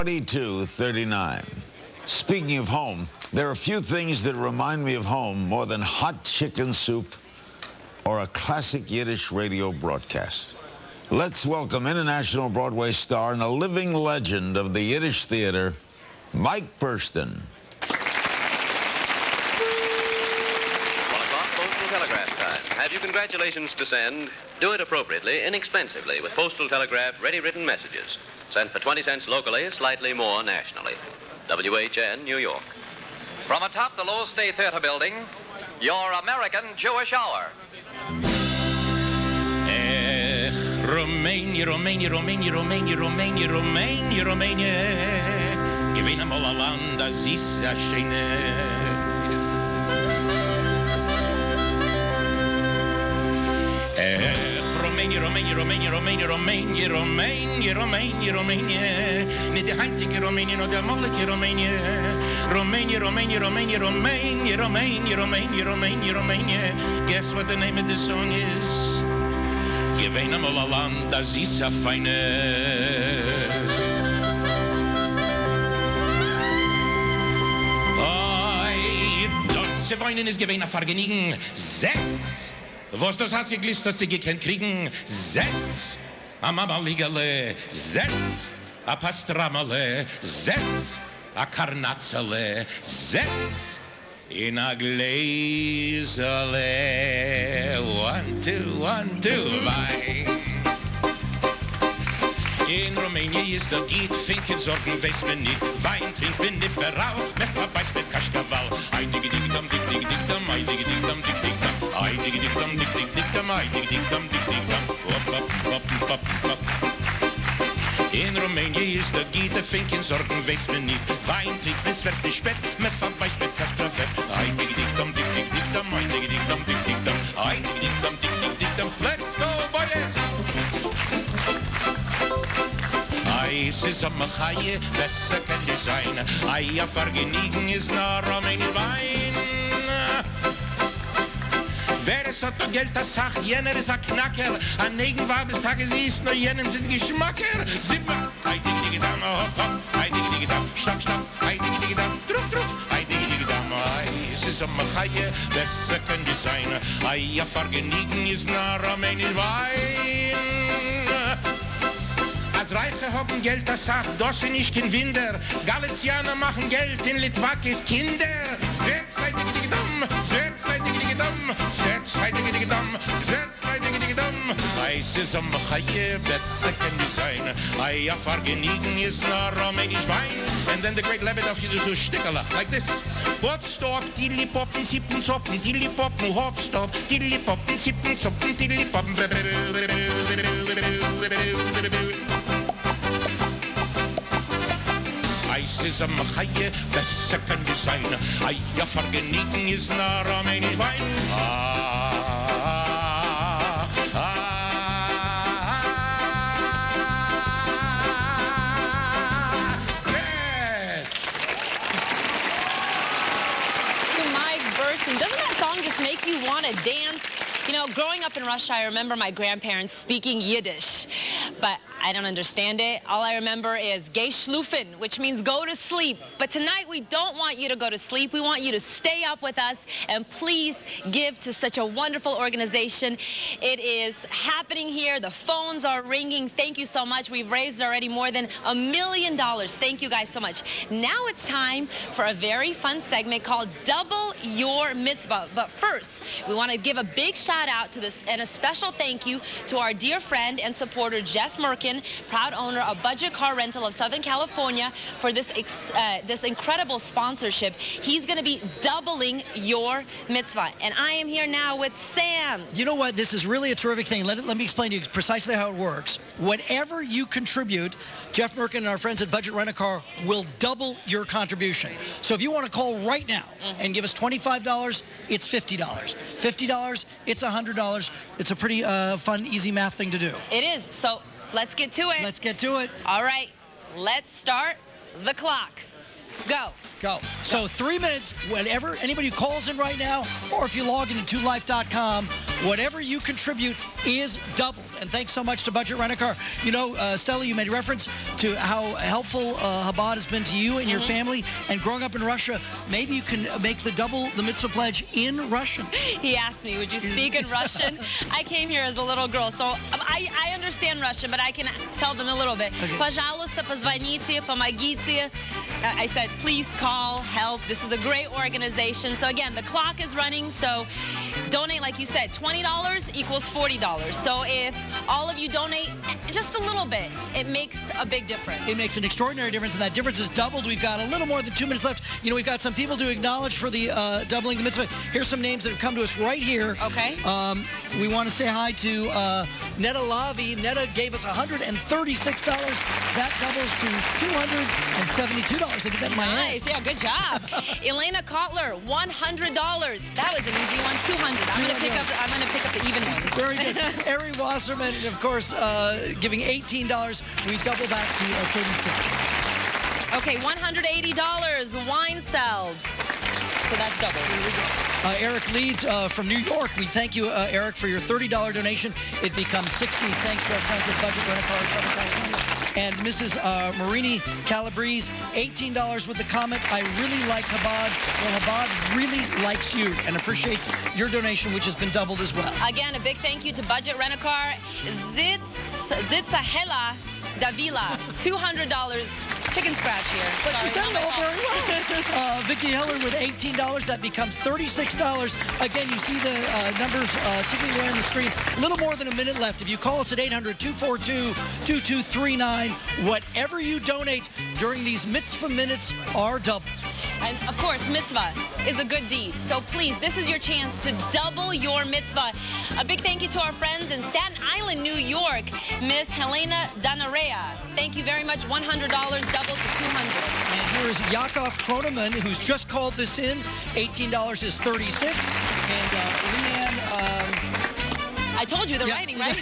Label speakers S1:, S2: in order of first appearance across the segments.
S1: 22:39. Speaking of home, there are few things that remind me of home more than hot chicken soup or a classic Yiddish radio broadcast. Let's welcome international Broadway star and a living legend of the Yiddish theater, Mike Burston.
S2: 1 o'clock, Postal Telegraph time. Have you congratulations to send? Do it appropriately, inexpensively, with Postal Telegraph ready-written messages. Sent for 20 cents locally, slightly more nationally. WHN, New York.
S3: From atop the Low State Theater building, your American Jewish Hour.
S4: Romania, Romania, Romania, Romania, Romania, Romania, Romania. Gewinn einmal ein Land, das ist ja schöne. Romania, Romania, Romania, Romania, Romania, Romania, Romania, Romania. Nicht die heutige Romania, nur der mollige Romania. Romania, Romania, Romania, Romania, Romania, Romania, Romania, Romania. Guess what the name of the song is? Gewinn einmal ein Land, das ist ja feine. Dort zu weinen ist gewinn ein Vergnügen. Setz! Was das hast geglist, dass sie gekannt kriegen? Setz! A Mamaligale, setz! A Pastramale, setz! A Karnatzele, setz! In a Gläserle. 1, 2, 1, 2, bye. In Rumänien ist der Giet, Finken, Sorgen, weiß man nicht. Wein trinkt man nicht verraucht, mehr verbeißt mit Kaschkawal. Ein Digi-Dig-Dam, Dig-Dig-Dig-Dam, ein Digi-Dig-Dam, Dig-Dig-Dam, ein Digi-Dig-Dam, Dig-Dig-Dig-Dam, ein Digi-Dig-Dam, Dig-Dig-Dam. Hop, hop, hop, hop, hop. In Rumänien ist der Giet, Finken, Sorgen, weiß man nicht. Wein trinkt man, es wird nicht spät, mehr verbeißt mit Kaschkawal. Ein Digi-Dig-Dam, Dig-Dig-Dig-Dam, ein Digi-Dig-Dam, Dig-Dig-Dam, ein Digi-Dig-Dam, Dig-Dig-Dam. Let's go, boys! Es ist am Chaie, besser kann die sein. Eier vergnügen ist nur Rumänien Wein. Wer es hat noch Geld, das sagt, jener ist ein Knacker. An Negenwabestages ist nur jenen sind Geschmacker. Simmer, ein Digi-Digi-Dam, hopp, hopp, ein Digi-Digi-Dam, stopp, stopp, ein Digi-Digi-Dam, truff, truff, ein Digi-Digi-Dam. Es ist am Chaie, besser kann die sein. Eier vergnügen ist nur Rumänien Wein. Als Reiche haben Geld, das sagt, das sind nicht kein Winder. Galizianer machen Geld, in Litwakis Kinder. Setz ein Digi-Digi-Dam, setz ein Digi-Digi-Dam, setz ein Digi-Digi-Dam, setz ein Digi-Digi-Dam. Eis ist am Chaie, besser kann die sein. Eier vergnügen ist nur Rumänisch Wein. And then the great Lebedov used to do stickerlach like this. Hopstop, dilly-poppen, zippen, zoppen, dilly-poppen, hopstop, dilly-poppen, zippen, zoppen, dilly-poppen. Eis ist am Chaie, besser kann die sein. Eier vergnügen ist nur Rumänisch Wein.
S5: Doesn't that song just make you want to dance? You know, growing up in Russia, I remember my grandparents speaking Yiddish, but I don't understand it. All I remember is geh schlufen, which means go to sleep. But tonight, we don't want you to go to sleep. We want you to stay up with us and please give to such a wonderful organization. It is happening here. The phones are ringing. Thank you so much. We've raised already more than $1 million. Thank you guys so much. Now it's time for a very fun segment called Double Your Mitzvah. But first, we want to give a big shout out to this and a special thank you to our dear friend and supporter Jeff Merkin, proud owner of Budget Car Rental of Southern California, for this incredible sponsorship. He's going to be doubling your mitzvah. And I am here now with Sam.
S6: You know what? This is really a terrific thing. Let me explain to you precisely how it works. Whatever you contribute, Jeff Merkin and our friends at Budget Rent-A-Car will double your contribution. So if you want to call right now and give us $25, it's $50. $50, it's $100. It's a pretty fun, easy math thing to do.
S5: It is. So let's get to it.
S6: Let's get to it.
S5: All right. Let's start the clock. Go.
S6: Go. So 3 minutes, whenever anybody who calls in right now, or if you log into 2life.com, whatever you contribute is doubled. And thanks so much to Budget Rent-A-Car. You know, Stella, you made reference to how helpful chabad has been to you and your family. And growing up in Russia, maybe you can make the double the mitzvah pledge in Russian.
S5: He asked me, would you speak in Russian? I came here as a little girl, so I understand Russian, but I can tell them a little bit. Пожалуйста, позвоните, помогите. I said, please call, help. This is a great organization. So again, the clock is running, so donate, like you said, $20 equals $40. So if all of you donate just a little bit, it makes a big difference.
S6: It makes an extraordinary difference, and that difference is doubled. We've got a little more than 2 minutes left. You know, we've got some people to acknowledge for the doubling the mitzvah. Here's some names that have come to us right here.
S5: Okay.
S6: We want to say hi to Netta Lavi. Netta gave us $136. That doubles to $272. I get that in my
S5: Nice.
S6: hand.
S5: Yeah, good job. Elena Kotler, $100. That was an easy one. $200. I'm gonna pick up the even one.
S6: Very good. Ari Wasserman, and of course, giving $18. We double that to Katie Stick.
S5: Okay, $180. Wine cells. So that's double.
S6: Here we go. Eric Leeds from New York. We thank you, Eric, for your $30 donation. It becomes $60. Thanks to our friends at Budget Rent-A-Car. And Mrs. Marini Calabrese, $18 with the comment, I really like chabad. Well, chabad really likes you and appreciates your donation, which has been doubled as well.
S5: Again, a big thank you to Budget Rent-A-Car. Zitzahela Davila, $200. Chicken scratch here.
S6: But
S5: Sorry,
S6: you said it all very well. Vicki Heller with $18. That becomes $36. Again, you see the numbers ticking away on the screen. A little more than a minute left. If you call us at 800-242-2239, whatever you donate during these mitzvah minutes are doubled.
S5: And of course, mitzvah is a good deed. So please, this is your chance to double your mitzvah. A big thank you to our friends in Staten Island, New York, Miss Helena Danarea. Thank you very much. $100 doubled to $200.
S6: And here's Yakov Kroneman, who's just called this in. $18 is $36. And Leanne...
S5: I told you the writing, right?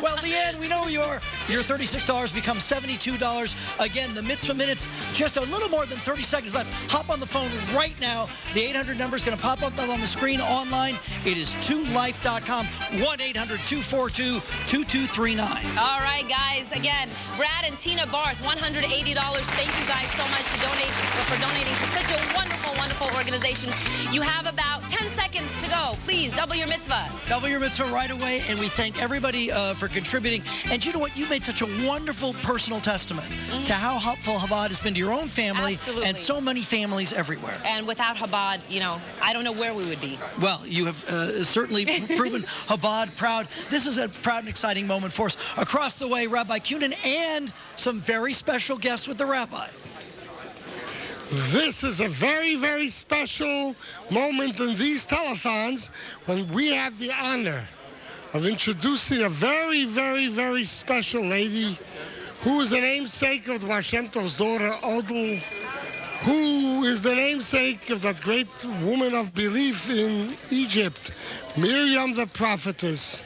S6: Well, Leanne, we know you are. Your $36 becomes $72. Again, the mitzvah minutes, just a little more than 30 seconds left. Hop on the phone right now. The 800 number is going to pop up on the screen online. It is 2life.com, 1-800-242-2239.
S5: All right, guys. Again, Brad and Tina Barth, $180. Thank you guys so much for donating to such a wonderful, wonderful organization. You have about 10 seconds to go. Please, double your mitzvah.
S6: Double your mitzvah right away. And we thank everybody for contributing. And you know what? You made such a wonderful personal testament to how helpful Chabad has been to your own family.
S5: Absolutely.
S6: And so many families everywhere.
S5: And without Chabad, you know, I don't know where we would be.
S6: Well, you have certainly proven Chabad proud. This is a proud and exciting moment for us. Across the way, Rabbi Kunin and some very special guests with the rabbi.
S7: This is a very, very special moment in these telethons when we have the honor of introducing a very, very, very special lady who is the namesake of the Shem Tov's daughter, Odel, who is the namesake of that great woman of belief in Egypt, Miriam the prophetess.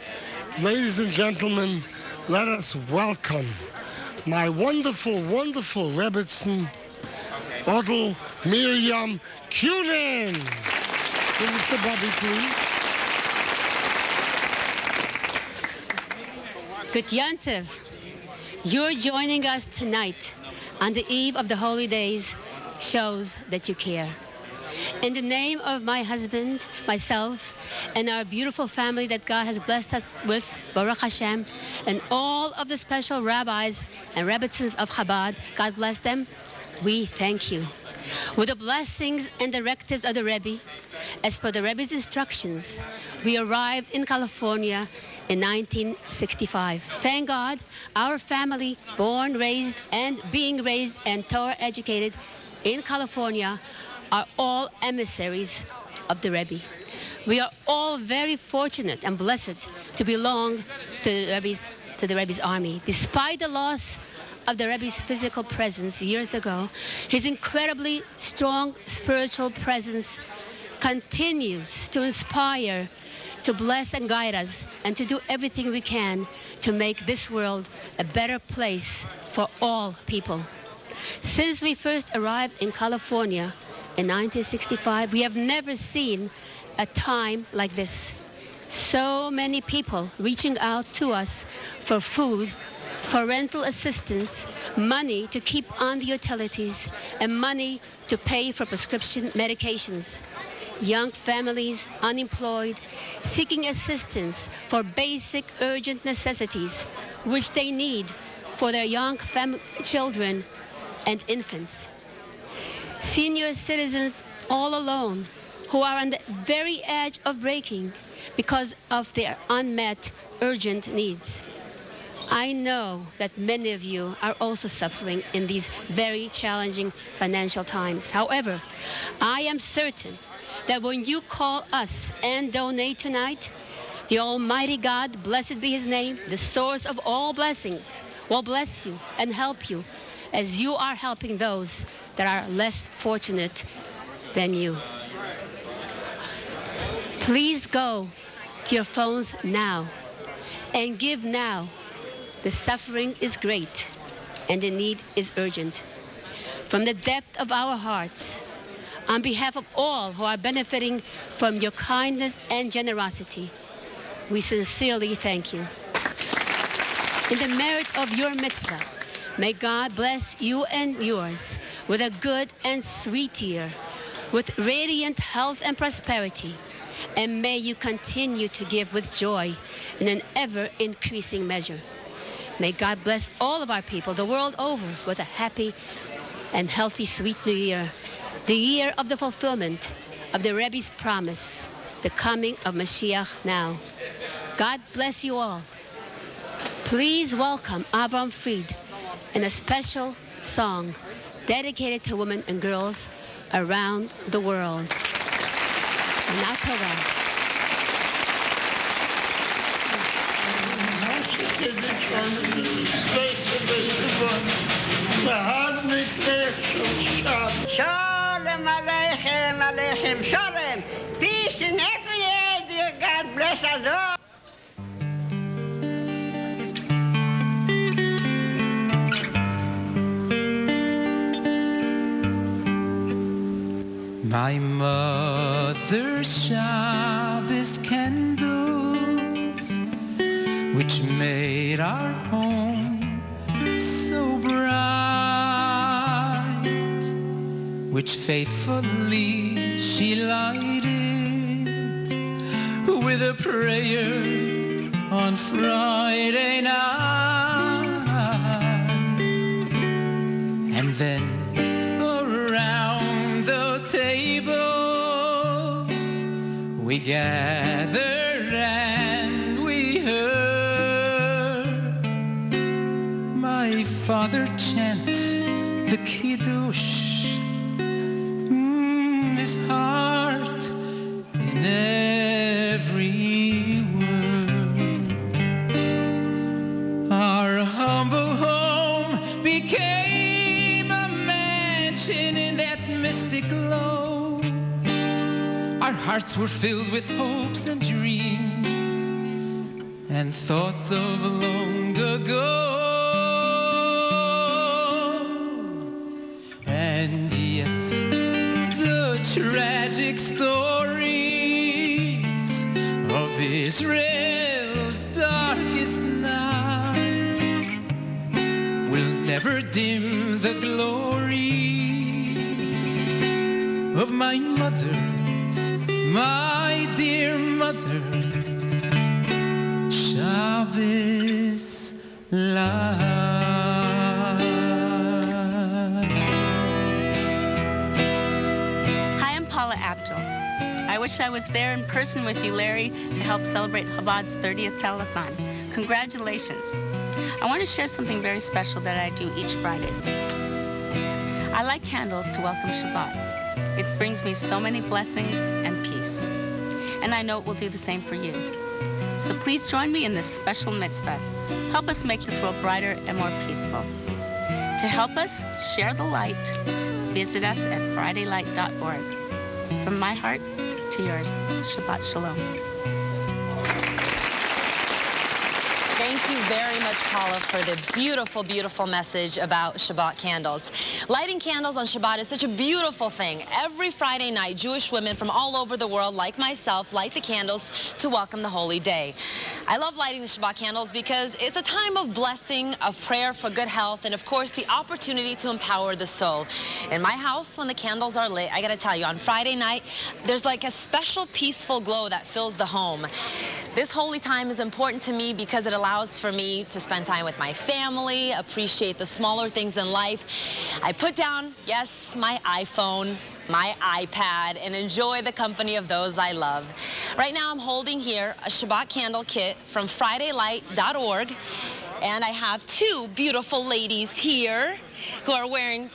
S7: Ladies and gentlemen, let us welcome my wonderful, wonderful Rebbitzin, Odel Miriam Kunin. Mr. Bobby, please.
S8: Good Yontiv, you're joining us tonight on the eve of the holy days shows that you care. In the name of my husband, myself, and our beautiful family that God has blessed us with, Baruch Hashem, and all of the special rabbis and rebbitzins of Chabad, God bless them, we thank you. With the blessings and directives of the Rebbe, as per the Rebbe's instructions, we arrived in California in 1965. Thank God, our family, born, raised, and being raised and Torah educated in California, are all emissaries of the Rebbe. We are all very fortunate and blessed to belong to the Rebbe's army. Despite the loss of the Rebbe's physical presence years ago, his incredibly strong spiritual presence continues to inspire, to bless and guide us, and to do everything we can to make this world a better place for all people. Since we first arrived in California in 1965, we have never seen a time like this. So many people reaching out to us for food, for rental assistance, money to keep on the utilities, and money to pay for prescription medications. Young families, unemployed, seeking assistance for basic urgent necessities, which they need for their young children and infants. Senior citizens all alone who are on the very edge of breaking because of their unmet urgent needs. I know that many of you are also suffering in these very challenging financial times. However, I am certain that when you call us and donate tonight, the Almighty God, blessed be His name, the source of all blessings, will bless you and help you as you are helping those that are less fortunate than you. Please go to your phones now and give now. The suffering is great and the need is urgent. From the depth of our hearts, on behalf of all who are benefiting from your kindness and generosity, we sincerely thank you. In the merit of your mitzvah, may God bless you and yours with a good and sweet year, with radiant health and prosperity, and may you continue to give with joy in an ever-increasing measure. May God bless all of our people the world over with a happy and healthy, sweet new year, the year of the fulfillment of the Rebbe's promise, the coming of Mashiach now. God bless you all. Please welcome Avram Fried in a special song dedicated to women and girls around the world. Now, Torah.
S9: Shalom Aleichem, Aleichem, Shalom. Peace in every area. God bless us all.
S10: My mother's Shabbos candles, which made our home so bright, which faithfully she lighted with a prayer on Friday night, and then around the table we gathered and we heard my father chant the Kiddush, his heart in every word. Our humble home became a mansion in that mystic glow. Our hearts were filled with hopes and dreams and thoughts of long ago. And yet the tragic stories of Israel's darkest nights will never dim the glory of my mother's, my dear mother's Shabbos life.
S11: Hi, I'm Paula Abdul. I wish I was there in person with you, Larry, to help celebrate Chabad's 30th Telethon. Congratulations. I want to share something very special that I do each Friday. I light candles to welcome Shabbat. It brings me so many blessings and peace. And I know it will do the same for you. So please join me in this special mitzvah. Help us make this world brighter and more peaceful. To help us share the light, visit us at fridaylight.org. From my heart to yours, Shabbat Shalom.
S5: Thank Thank you very much, Paula, for the beautiful, beautiful message about Shabbat candles. Lighting candles on Shabbat is such a beautiful thing. Every Friday night, Jewish women from all over the world, like myself, light the candles to welcome the holy day. I love lighting the Shabbat candles because it's a time of blessing, of prayer for good health, and of course, the opportunity to empower the soul. In my house, when the candles are lit, I gotta tell you, on Friday night, there's like a special peaceful glow that fills the home. This holy time is important to me because it allows for me to spend time with my family, appreciate the smaller things in life. I put down, yes, my iPhone, my iPad, and enjoy the company of those I love. Right now I'm holding here a Shabbat candle kit from FridayLight.org, and I have two beautiful ladies here who are wearing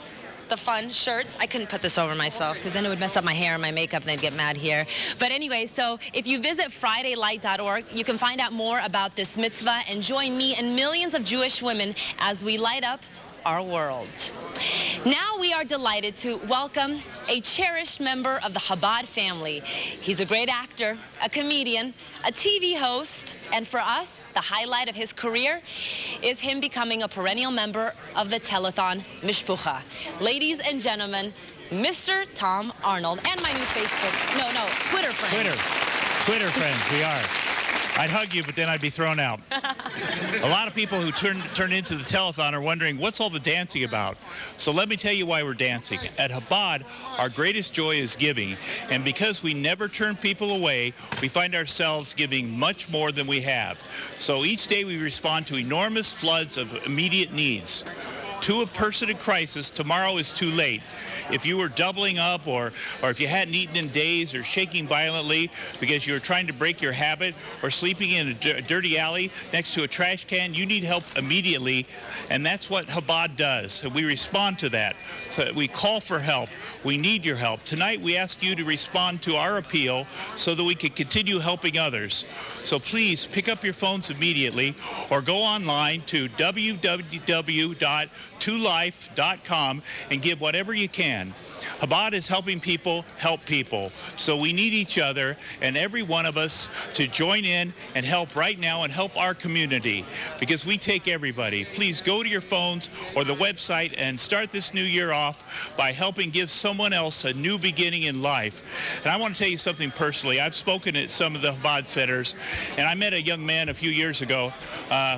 S5: the fun shirts. I couldn't put this over myself because then it would mess up my hair and my makeup and they'd get mad here. But anyway, so if you visit FridayLight.org, you can find out more about this mitzvah and join me and millions of Jewish women as we light up our world. Now we are delighted to welcome a cherished member of the Chabad family. He's a great actor, a comedian, a TV host, and for us, the highlight of his career is him becoming a perennial member of the Telethon Mishpucha. Ladies and gentlemen, Mr. Tom Arnold and my new Twitter friend.
S12: Twitter friends, we are. I'd hug you, but then I'd be thrown out. A lot of people who turn into the telethon are wondering, what's all the dancing about? So let me tell you why we're dancing. At Chabad, our greatest joy is giving. And because we never turn people away, we find ourselves giving much more than we have. So each day we respond to enormous floods of immediate needs. To a person in crisis, tomorrow is too late. If you were doubling up or if you hadn't eaten in days or shaking violently because you were trying to break your habit or sleeping in a dirty alley next to a trash can, you need help immediately. And that's what Chabad does. We respond to that. So we call for help. We need your help. Tonight we ask you to respond to our appeal so that we can continue helping others. So please pick up your phones immediately or go online to www.tolife.com and give whatever you can. Chabad is helping people help people. So we need each other and every one of us to join in and help right now and help our community because we take everybody. Please go to your phones or the website and start this new year off by helping give someone else a new beginning in life. And I want to tell you something personally. I've spoken at some of the Chabad centers, and I met a young man a few years ago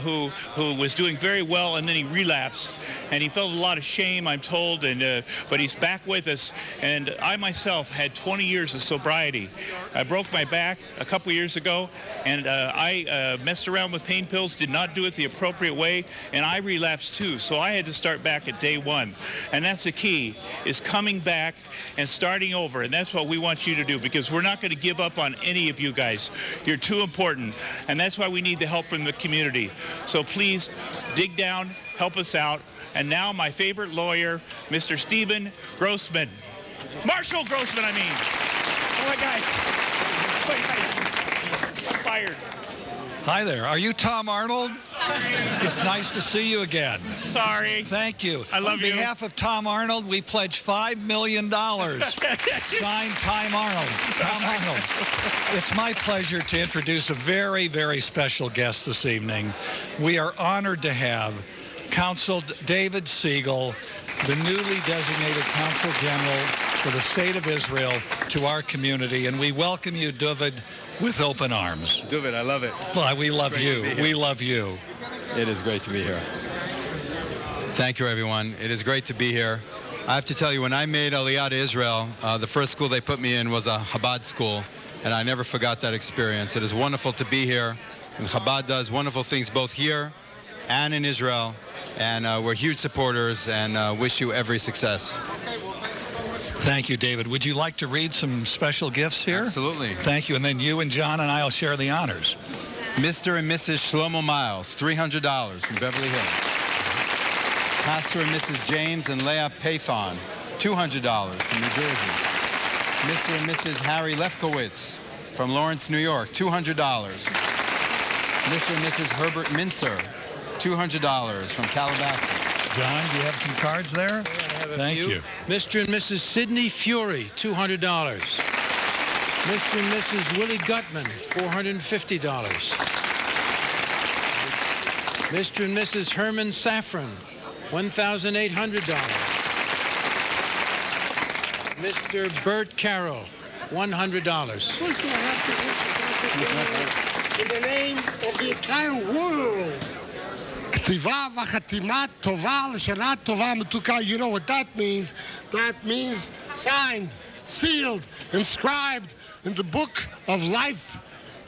S12: who was doing very well, and then he relapsed. And he felt a lot of shame, I'm told, but he's back with us. And I myself had 20 years of sobriety. I broke my back a couple years ago, and I messed around with pain pills, did not do it the appropriate way, and I relapsed too. So I had to start back at day one. And that's the key, is coming back and starting over. And that's what we want you to do, because we're not going to give up on any of you guys. You're too important. And that's why we need the help from the community. So please dig down, help us out. And now my favorite lawyer, Mr. Stephen Grossman. Marshall Grossman, I mean. Oh, my God. I'm fired.
S13: Hi there. Are you Tom Arnold? It's nice to see you again.
S12: Sorry.
S13: Thank you.
S12: I love you.
S13: On behalf of Tom Arnold, we pledge $5 million. Signed, Tom Arnold. Tom Arnold. It's my pleasure to introduce a very, very special guest this evening. We are honored to have Counsel David Siegel, the newly designated Consul General for the State of Israel, to our community, and we welcome you, David, with open arms.
S14: David, I love it.
S13: Well, we love you. We love you.
S14: It is great to be here. Thank you, everyone. It is great to be here. I have to tell you, when I made Aliyah to Israel, the first school they put me in was a Chabad school, and I never forgot that experience. It is wonderful to be here, and Chabad does wonderful things both here and in Israel, and we're huge supporters and wish you every success.
S13: Thank you, David. Would you like to read some special gifts here?
S14: Absolutely.
S13: Thank you, and then you and John and I will share the honors.
S14: Mr. and Mrs. Shlomo Miles, $300 from Beverly Hills. Pastor and Mrs. James and Leah Pathon, $200 from New Jersey. Mr. and Mrs. Harry Lefkowitz from Lawrence, New York, $200. Mr. and Mrs. Herbert Mincer, $200 from Calabasas.
S13: John, do you have some cards there? Thank you.
S15: Mr. and Mrs. Sidney Fury, $200. Mr. and Mrs. Willie Gutman, $450. Mr. and Mrs. Herman Saffron, $1,800. Mr. Bert Carroll, $100.
S7: In the name of the entire world. You know what that means? That means signed, sealed, inscribed in the book of life,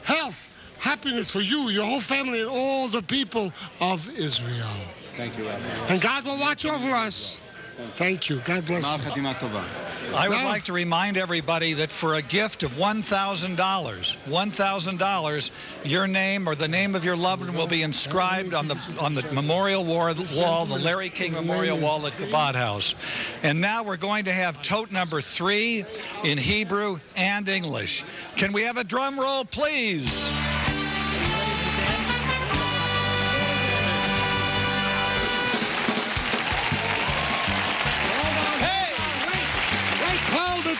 S7: health, happiness for you, your whole family, and all the people of Israel.
S14: Thank you, Rabbi.
S7: And God will watch over us. Thank you. God bless you.
S13: I would like to remind everybody that for a gift of $1,000, your name or the name of your loved one will be inscribed on the memorial wall, the Larry King Memorial Wall at Chabad House. And now we're going to have tote number 3 in Hebrew and English. Can we have a drum roll, please?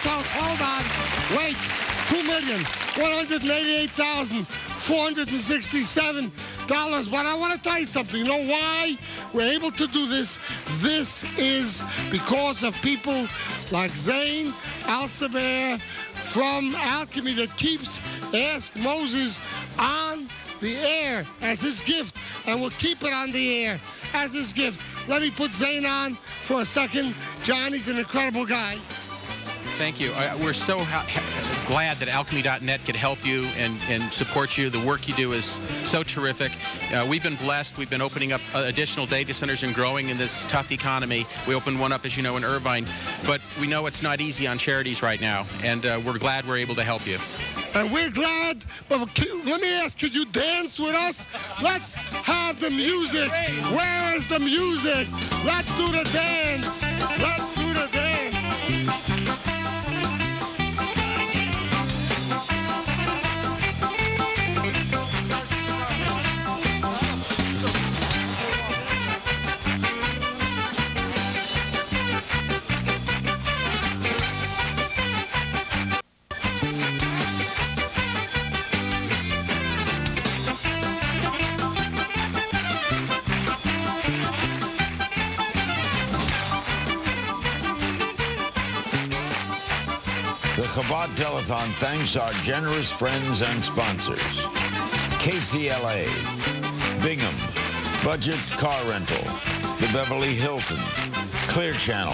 S7: Hold on. Wait. $2,188,467. But I want to tell you something. You know why we're able to do this? This is because of people like Zayn Al-Saber from Alchemy that keeps Ask Moses on the air as his gift, and we'll keep it on the air as his gift. Let me put Zayn on for a second. Johnny's an incredible guy.
S16: Thank you. We're so glad that alchemy.net could help you and support you. The work you do is so terrific. We've been blessed. We've been opening up additional data centers and growing in this tough economy. We opened one up, as you know, in Irvine. But we know it's not easy on charities right now, and we're glad we're able to help you.
S7: And we're glad, but let me ask, could you dance with us? Let's have the music. Where is the music? Let's do the dance. Let's do the dance.
S1: The Chabad Telethon thanks our generous friends and sponsors. KTLA, Bingham, Budget Car Rental, the Beverly Hilton, Clear Channel,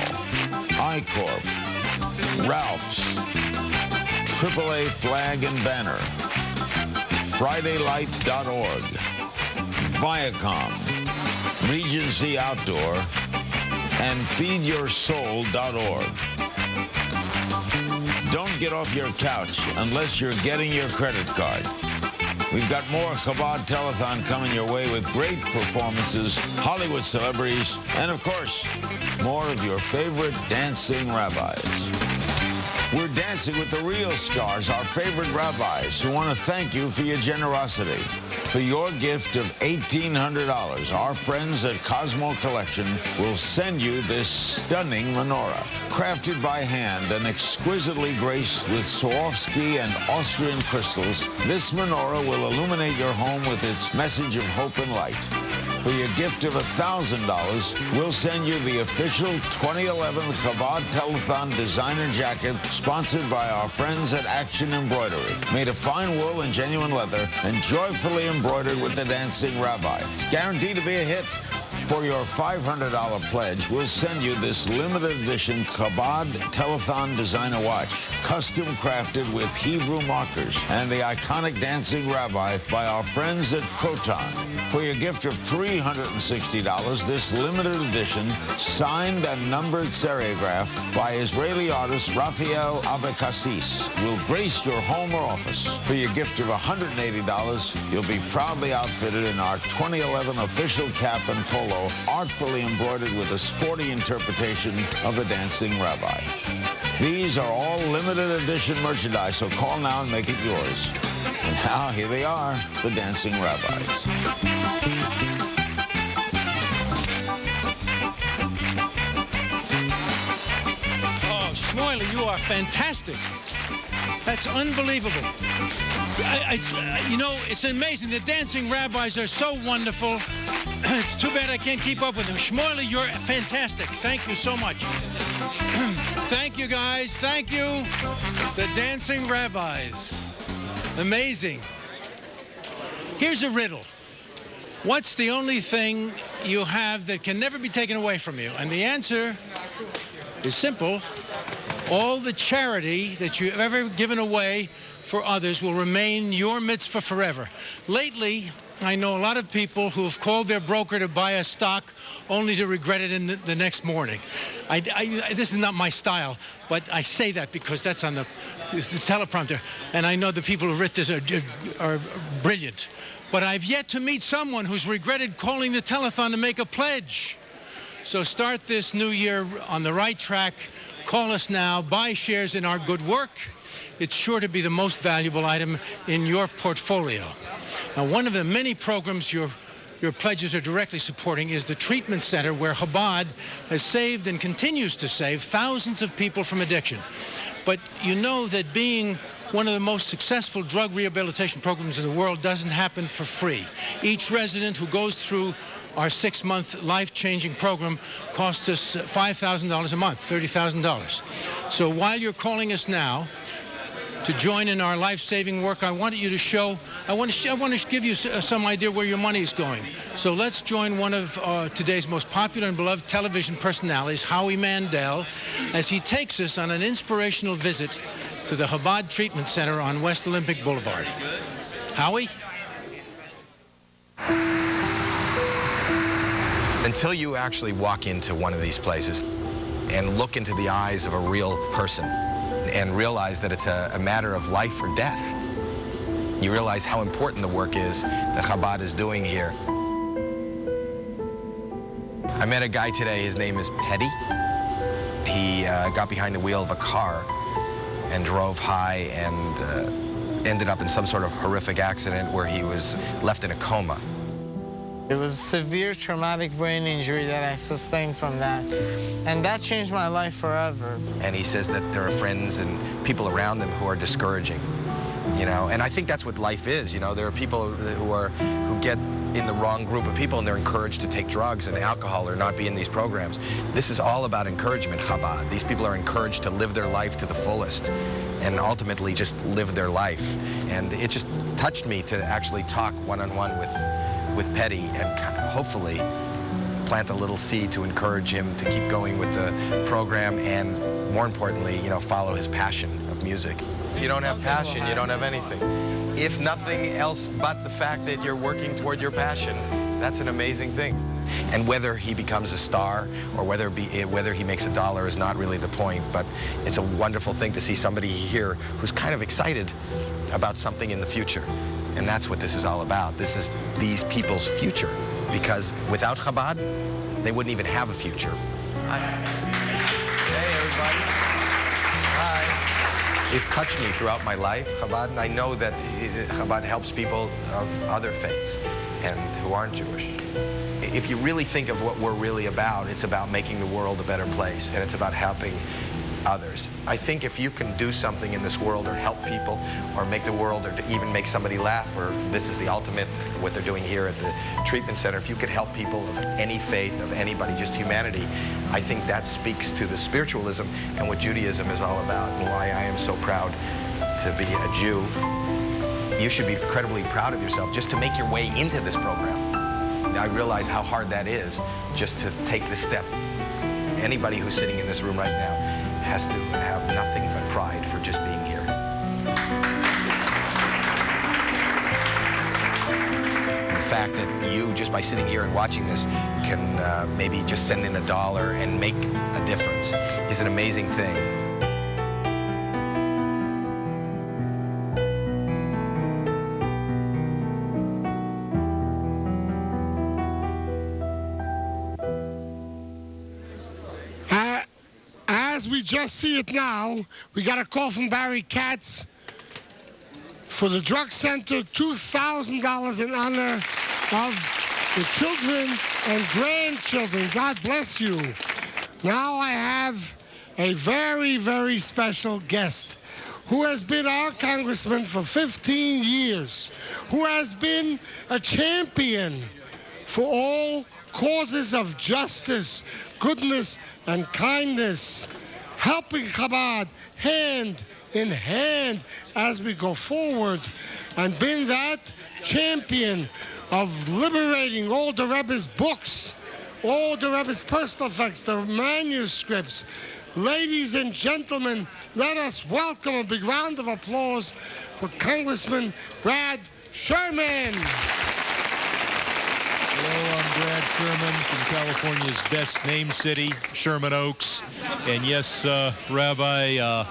S1: I-Corp, Ralph's, AAA Flag and Banner, FridayLight.org, Viacom, Regency Outdoor, and FeedYourSoul.org. Don't get off your couch unless you're getting your credit card. We've got more Chabad Telethon coming your way with great performances, Hollywood celebrities, and of course, more of your favorite dancing rabbis. We're dancing with the real stars, our favorite rabbis, who want to thank you for your generosity. For your gift of $1,800, our friends at Cosmo Collection will send you this stunning menorah. Crafted by hand and exquisitely graced with Swarovski and Austrian crystals, this menorah will illuminate your home with its message of hope and light. For your gift of $1,000, we'll send you the official 2011 Chabad Telethon designer jacket sponsored by our friends at Action Embroidery. Made of fine wool and genuine leather and joyfully embroidered with the Dancing Rabbi. It's guaranteed to be a hit. For your $500 pledge, we'll send you this limited edition Chabad Telethon designer watch, custom crafted with Hebrew markers and the iconic Dancing Rabbi by our friends at Croton. For your gift of $360, this limited edition, signed and numbered serigraph by Israeli artist Raphael Abekassis will grace your home or office. For your gift of $180, you'll be proudly outfitted in our 2011 official cap and polo, artfully embroidered with a sporty interpretation of the Dancing Rabbi. These are all limited edition merchandise, so call now and make it yours. And now, here they are, the Dancing Rabbis.
S15: Oh, Shmoyli, you are fantastic. That's unbelievable. You know, it's amazing. The dancing rabbis are so wonderful. It's too bad I can't keep up with them. Shmueli, you're fantastic. Thank you so much. Thank you, guys. Thank you. The dancing rabbis. Amazing. Here's a riddle. What's the only thing you have that can never be taken away from you? And the answer is simple. All the charity that you've ever given away for others will remain your mitzvah forever. Lately, I know a lot of people who have called their broker to buy a stock only to regret it in the next morning. This is not my style, but I say that because that's on the teleprompter. And I know the people who wrote this are brilliant. But I've yet to meet someone who's regretted calling the telethon to make a pledge. So start this new year on the right track. Call us now. Buy shares in our good work. It's sure to be the most valuable item in your portfolio. Now, one of the many programs your pledges are directly supporting is the treatment center where Chabad has saved and continues to save thousands of people from addiction. But you know that being one of the most successful drug rehabilitation programs in the world doesn't happen for free. Each resident who goes through our 6-month life-changing program costs us $5,000 a month, $30,000. So while you're calling us now to join in our life-saving work, I want you to show, I want to give you some idea where your money is going. So let's join one of today's most popular and beloved television personalities, Howie Mandel, as he takes us on an inspirational visit to the Chabad Treatment Center on West Olympic Boulevard. Howie?
S17: Until you actually walk into one of these places and look into the eyes of a real person and realize that it's a matter of life or death, you realize how important the work is that Chabad is doing here. I met a guy today, his name is Petty. He got behind the wheel of a car and drove high and ended up in some sort of horrific accident where he was left in a coma.
S18: It was a severe traumatic brain injury that I sustained from that, and that changed my life forever.
S17: And he says that there are friends and people around him who are discouraging, you know, and I think that's what life is, you know. There are people who get in the wrong group of people and they're encouraged to take drugs and alcohol or not be in these programs. This is all about encouragement, Chabad. These people are encouraged to live their life to the fullest and ultimately just live their life. And it just touched me to actually talk one-on-one with Petty and hopefully plant a little seed to encourage him to keep going with the program and, more importantly, you know, follow his passion of music. If you don't have passion, you don't have anything. If nothing else but the fact that you're working toward your passion, that's an amazing thing. And whether he becomes a star or whether he makes a dollar is not really the point, but it's a wonderful thing to see somebody here who's kind of excited about something in the future. And that's what this is all about. This is these people's future, because without Chabad, they wouldn't even have a future. Hey, everybody. Hi. It's touched me throughout my life, Chabad, and I know that Chabad helps people of other faiths and who aren't Jewish. If you really think of what we're really about, it's about making the world a better place, and it's about helping others. I think if you can do something in this world or help people or make the world or to even make somebody laugh, or this is the ultimate, what they're doing here at the treatment center, if you could help people of any faith, of anybody, just humanity, I think that speaks to the spiritualism and what Judaism is all about and why I am so proud to be a Jew. You should be incredibly proud of yourself just to make your way into this program. I realize how hard that is just to take the step. Anybody who's sitting in this room right now has to have nothing but pride for just being here. The fact that you, just by sitting here and watching this, can maybe just send in $1 and make a difference is an amazing thing.
S7: As we just see it now, we got a call from Barry Katz for the drug center, $2,000 in honor of the children and grandchildren. God bless you. Now I have a very, very special guest who has been our congressman for 15 years, who has been a champion for all causes of justice, goodness, and kindness, helping Chabad hand in hand as we go forward, and been that champion of liberating all the rabbis' books, all the rabbis' personal effects, the manuscripts. Ladies and gentlemen, let us welcome a big round of applause for Congressman Brad Sherman.
S19: Hello, I'm Brad Sherman from California's best named city, Sherman Oaks. And yes, Rabbi,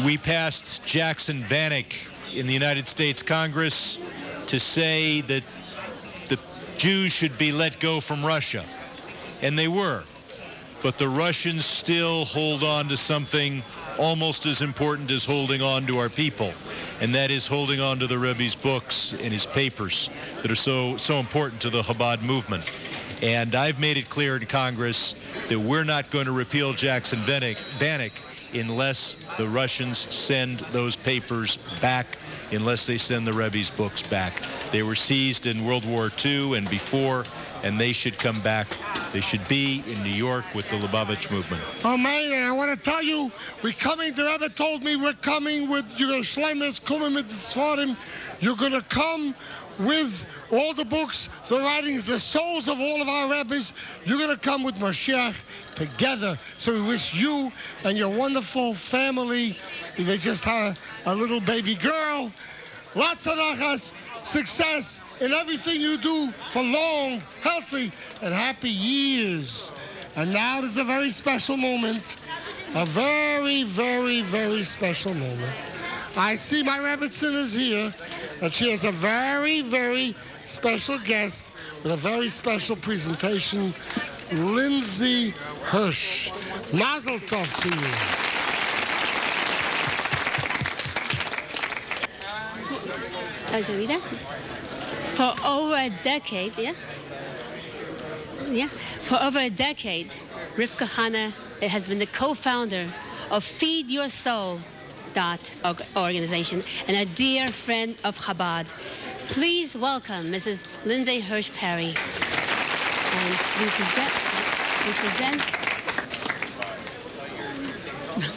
S19: we passed Jackson Vanik in the United States Congress to say that the Jews should be let go from Russia. And they were. But the Russians still hold on to something almost as important as holding on to our people, and that is holding on to the Rebbe's books and his papers that are so important to the Chabad movement. And I've made it clear in Congress that we're not going to repeal Jackson Vanik unless the Russians send those papers back, unless they send the Rebbe's books back. They were seized in World War II and before, and they should come back. They should be in New York with the Lubavitch movement.
S7: Oh, man, and I want to tell you, we're coming, the Rebbe told me we're coming with, you're going to shleimus, kumim mit Sfarim. You're going to come with all the books, the writings, the souls of all of our rabbis. You're going to come with Mashiach together. So we wish you and your wonderful family, they just had a little baby girl, lots of nachas, success in everything you do for long, healthy, and happy years. And now there's a very special moment, a very, very, very special moment. I see my Rebbitzin is here, and she has a very, very special guest with a very special presentation, Lindsay Hirsch. Mazel tov to you.
S8: For over a decade, for over a decade, Rivka Hanna has been the co-founder of Feed Your Soul organization and a dear friend of Chabad. Please welcome Mrs. Lindsay Hirsch Perry. And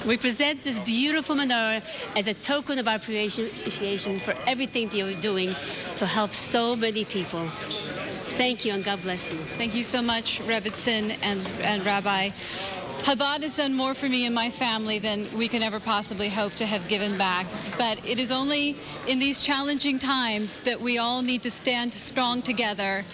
S8: we present this beautiful menorah as a token of our appreciation for everything that you're doing to help so many people. Thank you, and God bless you.
S20: Thank you so much, Rebbitzin and Rabbi. Chabad has done more for me and my family than we can ever possibly hope to have given back. But it is only in these challenging times that we all need to stand strong together.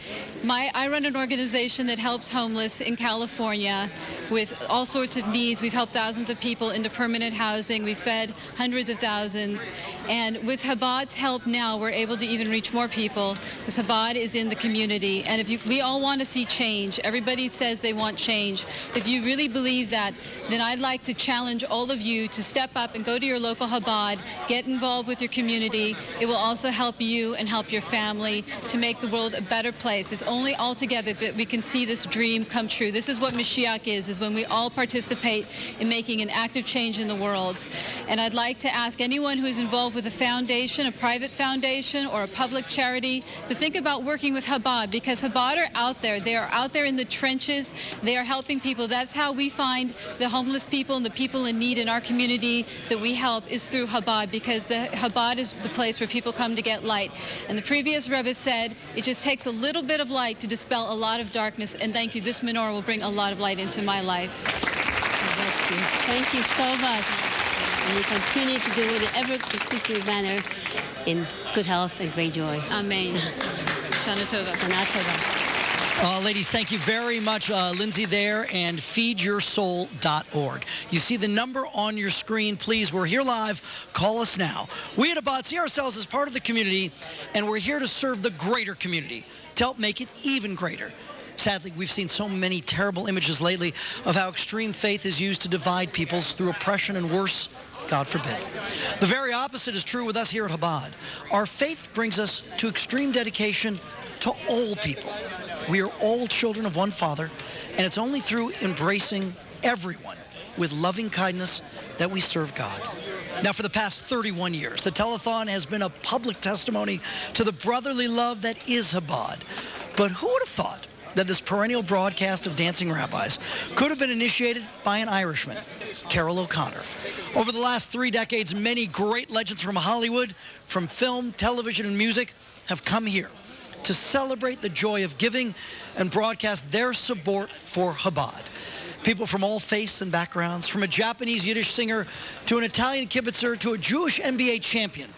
S20: I run an organization that helps homeless in California with all sorts of needs. We've helped thousands of people into permanent housing. We've fed hundreds of thousands. And with Chabad's help now, we're able to even reach more people because Chabad is in the community. And we all want to see change. Everybody says they want change. If you really believe that, then I'd like to challenge all of you to step up and go to your local Chabad, get involved with your community. It will also help you and help your family to make the world a better place. It's only all together that we can see this dream come true. This is what Mashiach is when we all participate in making an active change in the world. And I'd like to ask anyone who is involved with a foundation, a private foundation or a public charity, to think about working with Chabad, because Chabad are out there. They are out there in the trenches. They are helping people. That's how we find the homeless people and the people in need in our community that we help, is through Chabad, because the Chabad is the place where people come to get light. And the previous Rebbe said it just takes a little bit of light to dispel a lot of darkness, and thank you. This menorah will bring a lot of light into my life.
S8: Thank you so much. And we continue to do it in ever increasing manner in good health and great joy.
S20: Amen. Shana Tova.
S8: Shana Tova.
S6: Ladies, thank you very much, Lindsay there, and feedyoursoul.org. You see the number on your screen. Please, we're here live. Call us now. We at Chabad see ourselves as part of the community, and we're here to serve the greater community, to help make it even greater. Sadly, we've seen so many terrible images lately of how extreme faith is used to divide peoples through oppression and worse, God forbid. The very opposite is true with us here at Chabad. Our faith brings us to extreme dedication to all people. We are all children of one Father, and it's only through embracing everyone with loving kindness that we serve God. Now, for the past 31 years, the Telethon has been a public testimony to the brotherly love that is Chabad. But who would have thought that this perennial broadcast of Dancing Rabbis could have been initiated by an Irishman, Carroll O'Connor? Over the last 3 decades, many great legends from Hollywood, from film, television, and music have come here to celebrate the joy of giving and broadcast their support for Chabad. People from all faiths and backgrounds, from a Japanese Yiddish singer to an Italian kibitzer to a Jewish NBA champion.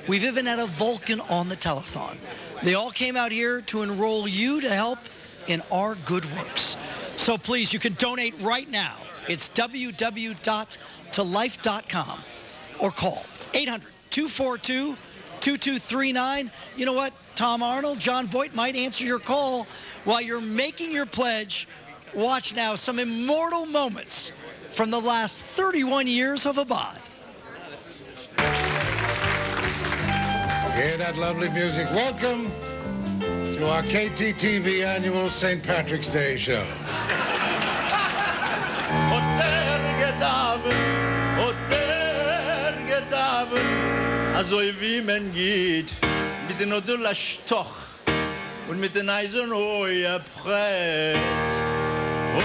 S6: We've even had a Vulcan on the Telethon. They all came out here to enroll you to help in our good works. So please, you can donate right now. It's www.tolife.com or call 800-242-2239. You know what? Tom Arnold, John Voight might answer your call while you're making your pledge. Watch now some immortal moments from the last 31 years of Chabad.
S21: Hear that lovely music. Welcome to our KTTV annual St. Patrick's Day show.
S10: Also wie man geht mit den Odulla Stoch und mit den Eisen hohe Preis. Oh,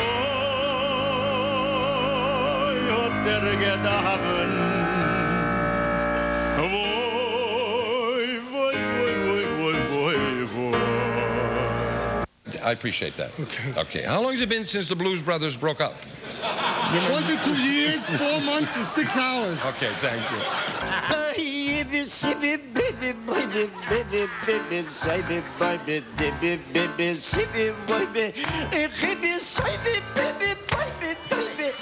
S10: hat gedaven.
S21: I appreciate that. Okay. How long has it been since the Blues Brothers broke up?
S7: 22 years, 4 months, and 6 hours.
S21: Okay, thank you.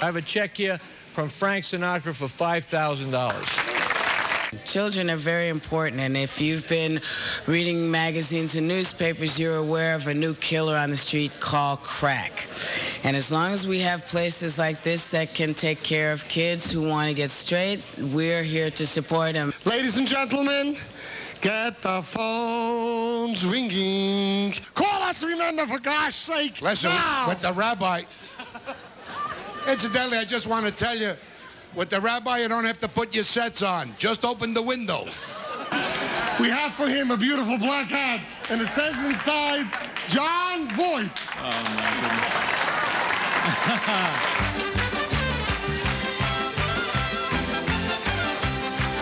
S10: I have a check here from Frank Sinatra for $5,000.
S22: Children are very important, and if you've been reading magazines and newspapers, you're aware of a new killer on the street called crack. And as long as we have places like this that can take care of kids who want to get straight, we're here to support them.
S7: Ladies and gentlemen, get the phones ringing. Call us, remember, for gosh sake.
S21: Listen,
S7: now.
S21: with the rabbi. Incidentally, I just want to tell you, with the rabbi, you don't have to put your sets on. Just open the window.
S7: We have for him a beautiful black hat, and it says inside, John Voight.
S10: Oh, my goodness.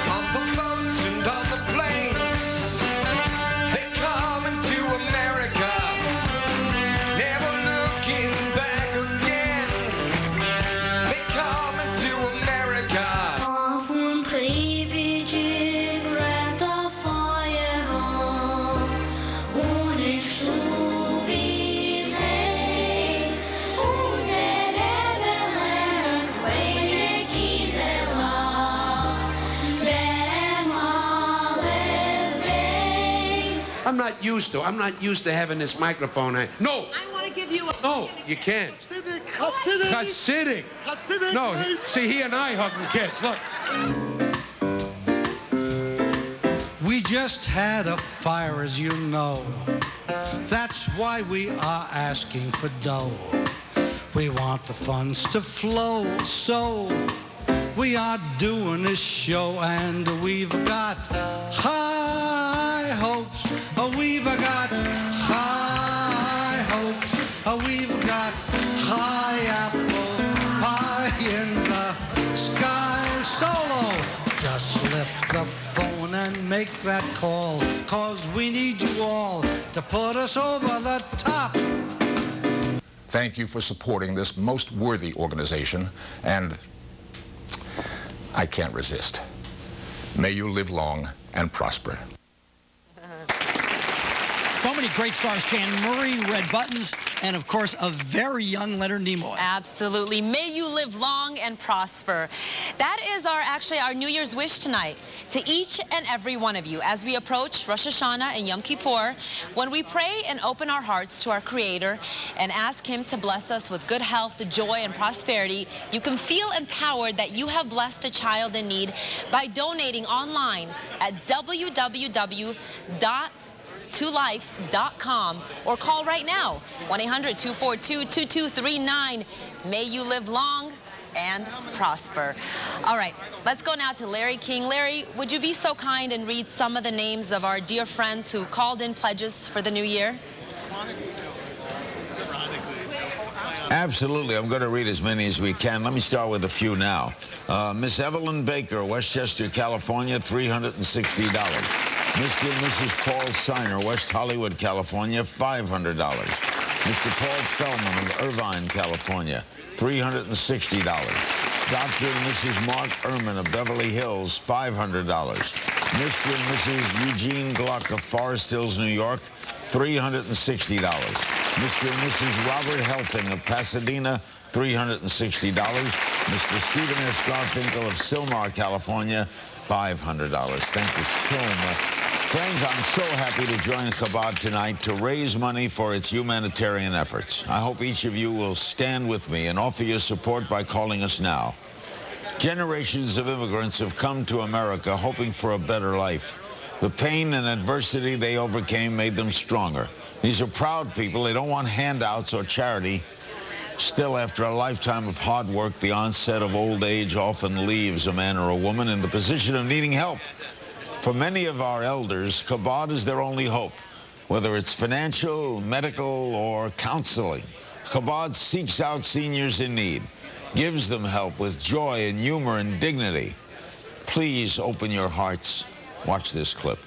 S23: On the boats and on the planes, they come into America, never looking back again. They come into America.
S24: Often privileged red of fire ohne Stubis Haze, und der Rebbe lernt weine Kisela, dem Aleph Beis.
S21: I'm not used to having this microphone. No.
S24: I want to give you a...
S21: No, you can't. Hasidic. No, see, he and I hugging kids. Look.
S25: We just had a fire, as you know. That's why we are asking for dough. We want the funds to flow, so we are doing this show, and we've got high hopes. We've got high hopes. We've got high apple pie in the sky. Solo, just lift the phone and make that call, 'cause we need you all to put us over the top.
S26: Thank you for supporting this most worthy organization, and I can't resist. May you live long and prosper.
S6: So many great stars, Jan Murray, Red Buttons, and of course, a very young Leonard Nimoy.
S5: Absolutely. May you live long and prosper. That is actually our New Year's wish tonight to each and every one of you as we approach Rosh Hashanah and Yom Kippur, when we pray and open our hearts to our Creator and ask Him to bless us with good health, joy, and prosperity. You can feel empowered that you have blessed a child in need by donating online at www.tolife.com or call right now, 1-800-242-2239. May you live long and prosper. All right, let's go now to Larry King. Larry, would you be so kind and read some of the names of our dear friends who called in pledges for the new year?
S1: Absolutely. I'm going to read as many as we can. Let me start with a few now. Miss Evelyn Baker, Westchester, California, $360. Mr. and Mrs. Paul Siner, West Hollywood, California, $500. Mr. Paul Feldman of Irvine, California, $360. Dr. and Mrs. Mark Ehrman of Beverly Hills, $500. Mr. and Mrs. Eugene Gluck of Forest Hills, New York, $360. Mr. and Mrs. Robert Helping of Pasadena, $360. Mr. Stephen S. Garfinkel of Sylmar, California, $500. Thank you so much. Friends, I'm so happy to join Chabad tonight to raise money for its humanitarian efforts. I hope each of you will stand with me and offer your support by calling us now. Generations of immigrants have come to America hoping for a better life. The pain and adversity they overcame made them stronger. These are proud people. They don't want handouts or charity. Still, after a lifetime of hard work, the onset of old age often leaves a man or a woman in the position of needing help. For many of our elders, chabad is their only hope, whether it's financial, medical, or counseling. Chabad seeks out seniors in need, gives them help with joy and humor and dignity. Please open your hearts. Watch this clip.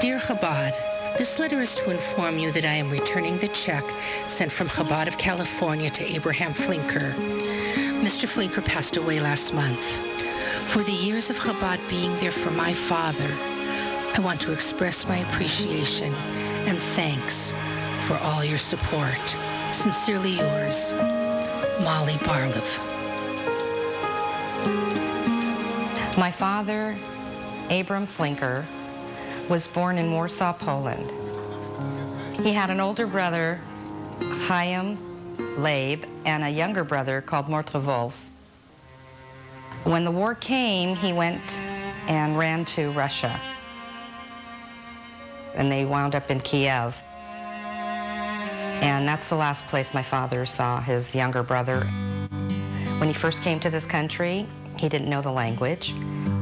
S2: Dear Chabad, this letter is to inform you that I am returning the check sent from Chabad of California to Abraham Flinker. Mr. Flinker passed away last month. For the years of Chabad being there for my father, I want to express my appreciation and thanks for all your support. Sincerely yours, Molly Barlev.
S3: My father, Abram Flinker, was born in Warsaw, Poland. He had an older brother, Chaim Leib, and a younger brother called Mordre Wolf. When the war came, he went and ran to Russia. And they wound up in Kiev. And that's the last place my father saw his younger brother. When he first came to this country, he didn't know the language.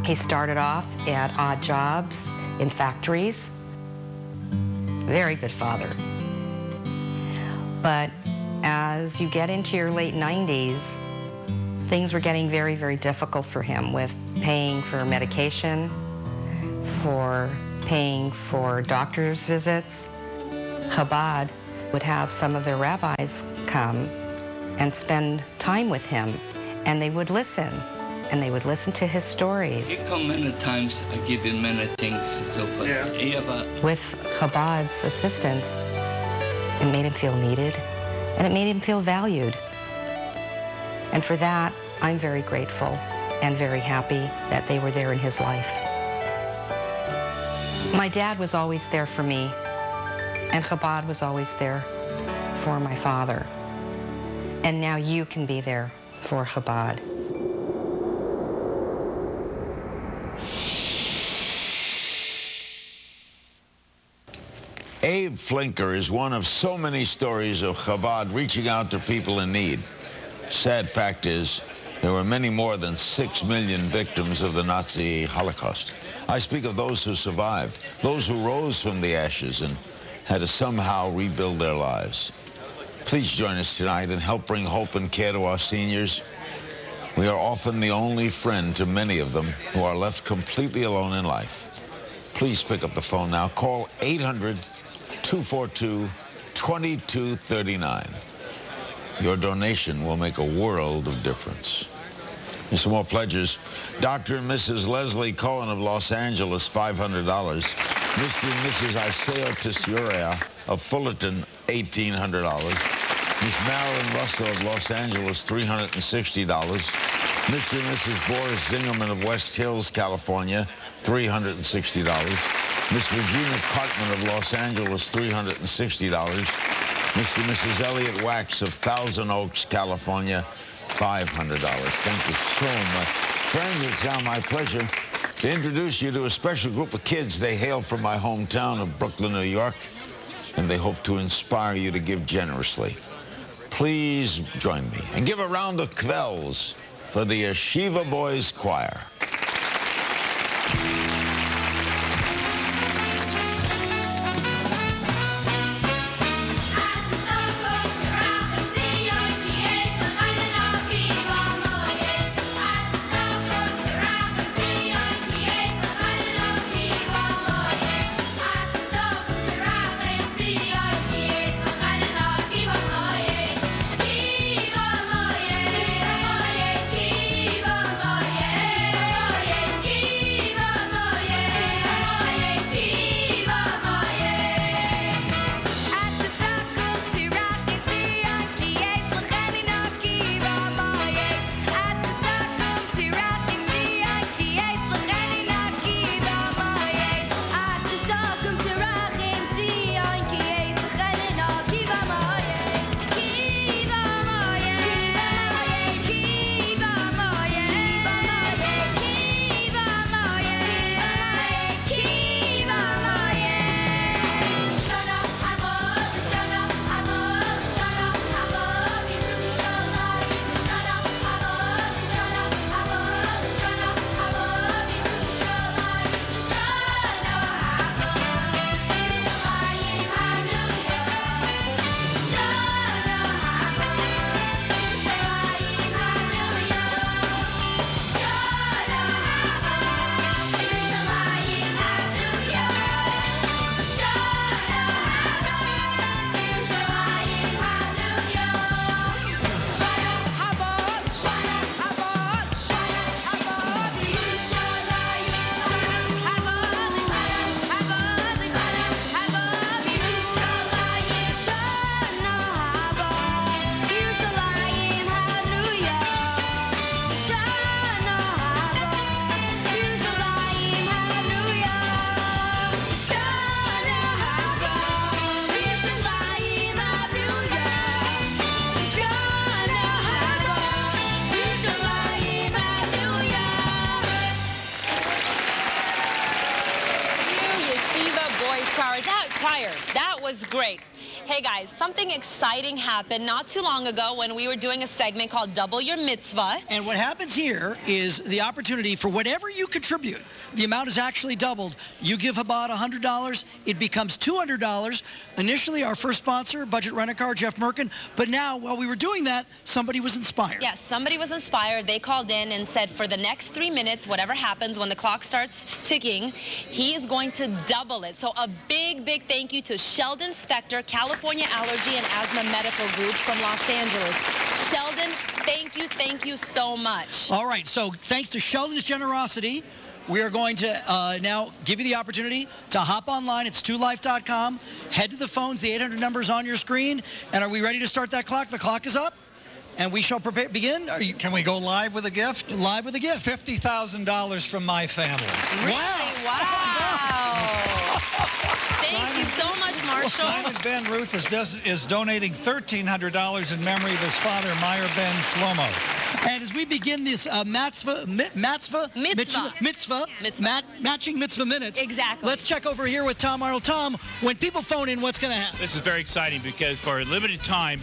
S3: He started off at odd jobs in factories. Very good father. But as you get into your late 90s, things were getting very, very difficult for him with paying for medication, for paying for doctor's visits. Chabad would have some of their rabbis come and spend time with him, and they would listen, and they would listen to his stories.
S4: He come many times, I give him many things. So,
S3: With Chabad's assistance, it made him feel needed, and it made him feel valued. And for that, I'm very grateful and very happy that they were there in his life. My dad was always there for me, and Chabad was always there for my father. And now you can be there for Chabad.
S1: Abe Flinker is one of so many stories of Chabad reaching out to people in need. Sad fact is, there were many more than 6 million victims of the Nazi Holocaust. I speak of those who survived, those who rose from the ashes and had to somehow rebuild their lives. Please join us tonight and help bring hope and care to our seniors. We are often the only friend to many of them who are left completely alone in life. Please pick up the phone now. Call 800-242-2239. Your donation will make a world of difference. Here's some more pledges. Dr. and Mrs. Leslie Cohen of Los Angeles, $500. Mr. and Mrs. Isaiah Tisuria of Fullerton, $1,800. Miss Marilyn Russell of Los Angeles, $360. Mr. and Mrs. Boris Zingerman of West Hills, California, $360. Miss Regina Cartman of Los Angeles, $360. Mr. and Mrs. Elliot Wax of Thousand Oaks, California, $500. Thank you so much. Friends, it's now my pleasure to introduce you to a special group of kids. They hail from my hometown of Brooklyn, New York, and they hope to inspire you to give generously. please join me and give a round of kvels for the Yeshiva Boys Choir.
S5: That was great. Hey guys, something exciting happened not too long ago when we were doing a segment called Double Your Mitzvah.
S6: And what happens here is the opportunity for whatever you contribute, the amount is actually doubled. You give Chabad $100, it becomes $200. Initially, our first sponsor, Budget Rent-A-Car, Jeff Merkin, but now, while we were doing that, somebody was inspired.
S5: Yes, somebody was inspired. They called in and said for the next 3 minutes, whatever happens when the clock starts ticking, he is going to double it. So a big, big thank you to Sheldon Spector, California Allergy and Asthma Medical Group from Los Angeles. Sheldon, thank you so much.
S6: All right, so thanks to Sheldon's generosity, we are going to now give you the opportunity to hop online. It's 2life.com. Head to the phones. The 800 number is on your screen. And are we ready to start that clock? The clock is up. And we shall begin.
S9: Can we go live with a gift?
S6: Live with a gift.
S9: $50,000 from my family.
S5: Really? Wow. Thank you so much, Marshall.
S9: Simon Ben Ruth is donating $1,300 in memory of his father, Meyer Ben Shlomo.
S6: And as we begin this matching mitzvah minutes,
S5: exactly.
S6: Let's check over here with Tom Arnold. Tom, when people phone in, what's going to happen?
S15: This is very exciting because for a limited time,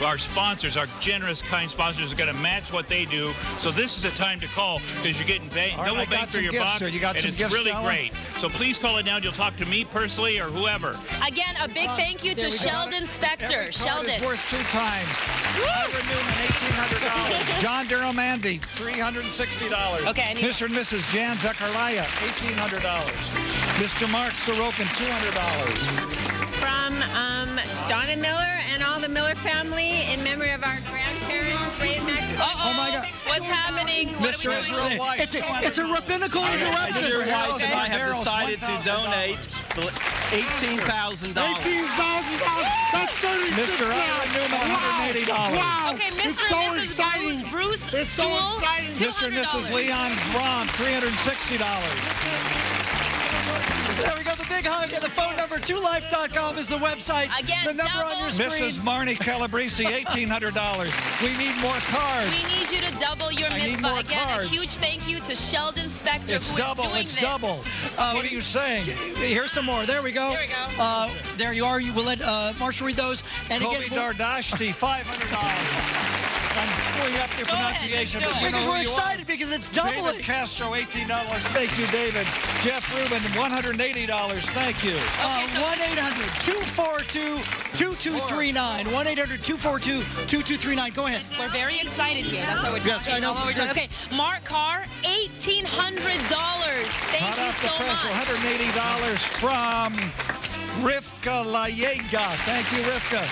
S15: our sponsors, our generous, kind sponsors, are going to match what they do. So this is a time to call because you're getting double bang for your buck, and it's really great. So please call it now. You'll talk to me personally or whoever.
S5: Again, a big thank you to Sheldon Spector. Sheldon.
S9: It's worth 2 times. Ira Newman, $1,800. John Darrell Mandy, $360.
S5: Okay.
S9: Mr. and Mrs. Jan Zechariah, $1,800. Mr. Mark Sorokin, $200.
S11: From Donna Miller and all the Miller family in memory of our grandparents, Ray and Max.
S5: Oh
S11: my
S5: God. What's happening?
S9: Mr. Israel Weiss.
S6: It's a rabbinical interruption.
S12: Mr. Weiss and I have decided to donate $18,000.
S7: That's 36.
S9: Mr. Ira Newman, $180.
S7: Wow.
S5: Okay, Mr.
S7: It's so
S5: and Mrs.
S7: exciting.
S5: Bruce
S7: It's so
S5: Stool,
S7: exciting.
S9: Mr. and Mrs. Leon Braun, $360.
S6: There we go, the big hug, and the phone number, 2life.com is the website.
S5: Again,
S6: the number on your screen.
S9: Mrs. Marnie Calabrese, $1,800. We need more cards.
S5: We need you to double your
S9: I need
S5: mitzvah.
S9: more
S5: Again,
S9: cards.
S5: a huge thank you to Sheldon Spector,
S9: It's
S5: who
S9: double,
S5: is doing
S9: it's
S5: this.
S9: double. What are you saying?
S6: Here's some more. There we go.
S5: There we go.
S6: There you are. We'll let Marshall read those. And
S9: Kobe
S6: again,
S9: Dardashti, $500. I'm screwing up your pronunciation, but you know
S6: because
S9: who
S6: we're
S9: you
S6: excited
S9: are.
S6: because it's doubling.
S9: David Castro, $18. Thank you, David. Jeff Rubin, $180. Thank you.
S6: 1-800-242-2239. 1-800-242-2239. Go ahead.
S5: We're very excited here. That's why we're
S6: Yes,
S5: talking.
S6: I know.
S5: All over each other. Okay, Mark Carr, $1,800. Thank you so
S9: Professor,
S5: much.
S9: $180 from Rivka Layega. Thank you, Rivka.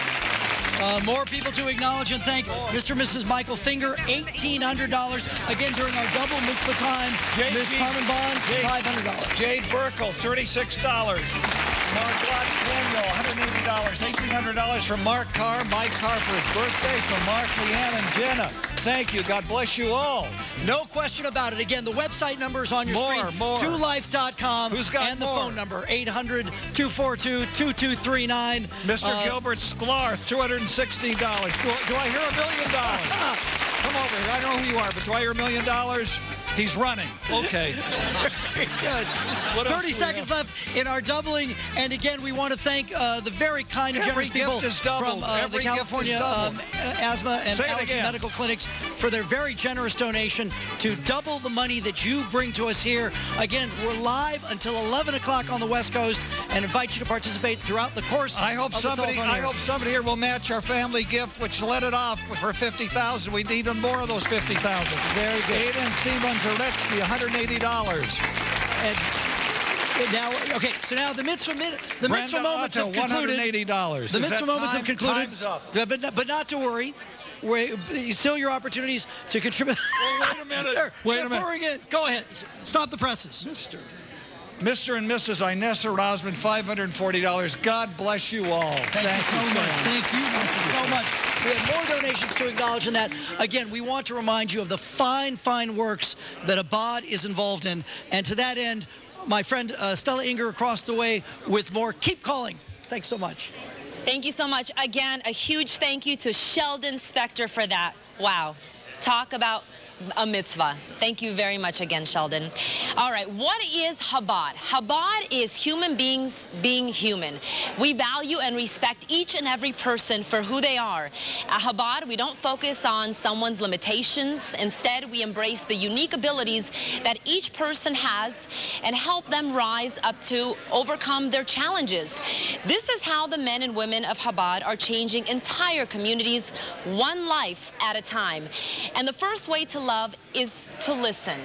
S6: More people to acknowledge and thank. Mr. and Mrs. Michael Finger, $1,800. Again, during our double mitzvah time, Ms. Carmen Bond, $500.
S9: Jade Burkle, $36. Margot Daniel, $180. $1,800 from Mark Carr. Mike Carr for his birthday. From Mark, Leanne, and Jenna. Thank you. God bless you all.
S6: No question about it. Again, the website number is on your screen.
S9: More.
S6: 2life.com.
S9: Who's got
S6: and
S9: more?
S6: the phone number, 800-242-2239.
S9: Mr. Gilbert Sklar, $260. Do I hear $1 million? Come over here. I don't know who you are, but do I hear $1 million? He's running. Okay.
S6: Good.
S9: What else
S6: 30
S9: do we
S6: seconds
S9: have?
S6: left in our doubling. And again, we want to thank the very kind and
S9: Every
S6: generous people
S9: gift is doubled.
S6: from the
S9: Every gift is
S6: California
S9: doubled.
S6: Asthma and
S9: Say it
S6: Allergy
S9: again.
S6: Medical Clinics for their very generous donation to double the money that you bring to us here. Again, we're live until 11 o'clock on the West Coast and invite you to participate throughout the course
S9: I hope
S6: of the
S9: somebody
S6: here.
S9: will match our family gift, which let it off for $50,000. We need more of those $50,000.
S6: Very good.
S9: Aiden Simon Zaretsky, $180.
S6: And now, okay, so now the mitzvah moments have concluded.
S9: $180.
S6: The mitzvah moments have concluded.
S9: Time's up.
S6: But not to worry. Still your opportunities to contribute.
S9: Well, wait a minute. Wait a minute.
S6: Pouring in. Go ahead. Stop the presses.
S9: Mr. and Mrs. Inessa Rosman, $540. God bless you all.
S6: Thank you so much. Thank you so much. We have more donations to acknowledge in that. Again, we want to remind you of the fine, fine works that Chabad is involved in. And to that end, my friend Stella Inger across the way with more. Keep calling. Thanks so much.
S5: Thank you so much. Again, a huge thank you to Sheldon Spector for that. Wow. Talk about a mitzvah. Thank you very much again, Sheldon. All right, what is Chabad? Chabad is human beings being human. We value and respect each and every person for who they are. At Chabad, we don't focus on someone's limitations. Instead, we embrace the unique abilities that each person has and help them rise up to overcome their challenges. This is how the men and women of Chabad are changing entire communities, one life at a time. And the first way to love is to listen.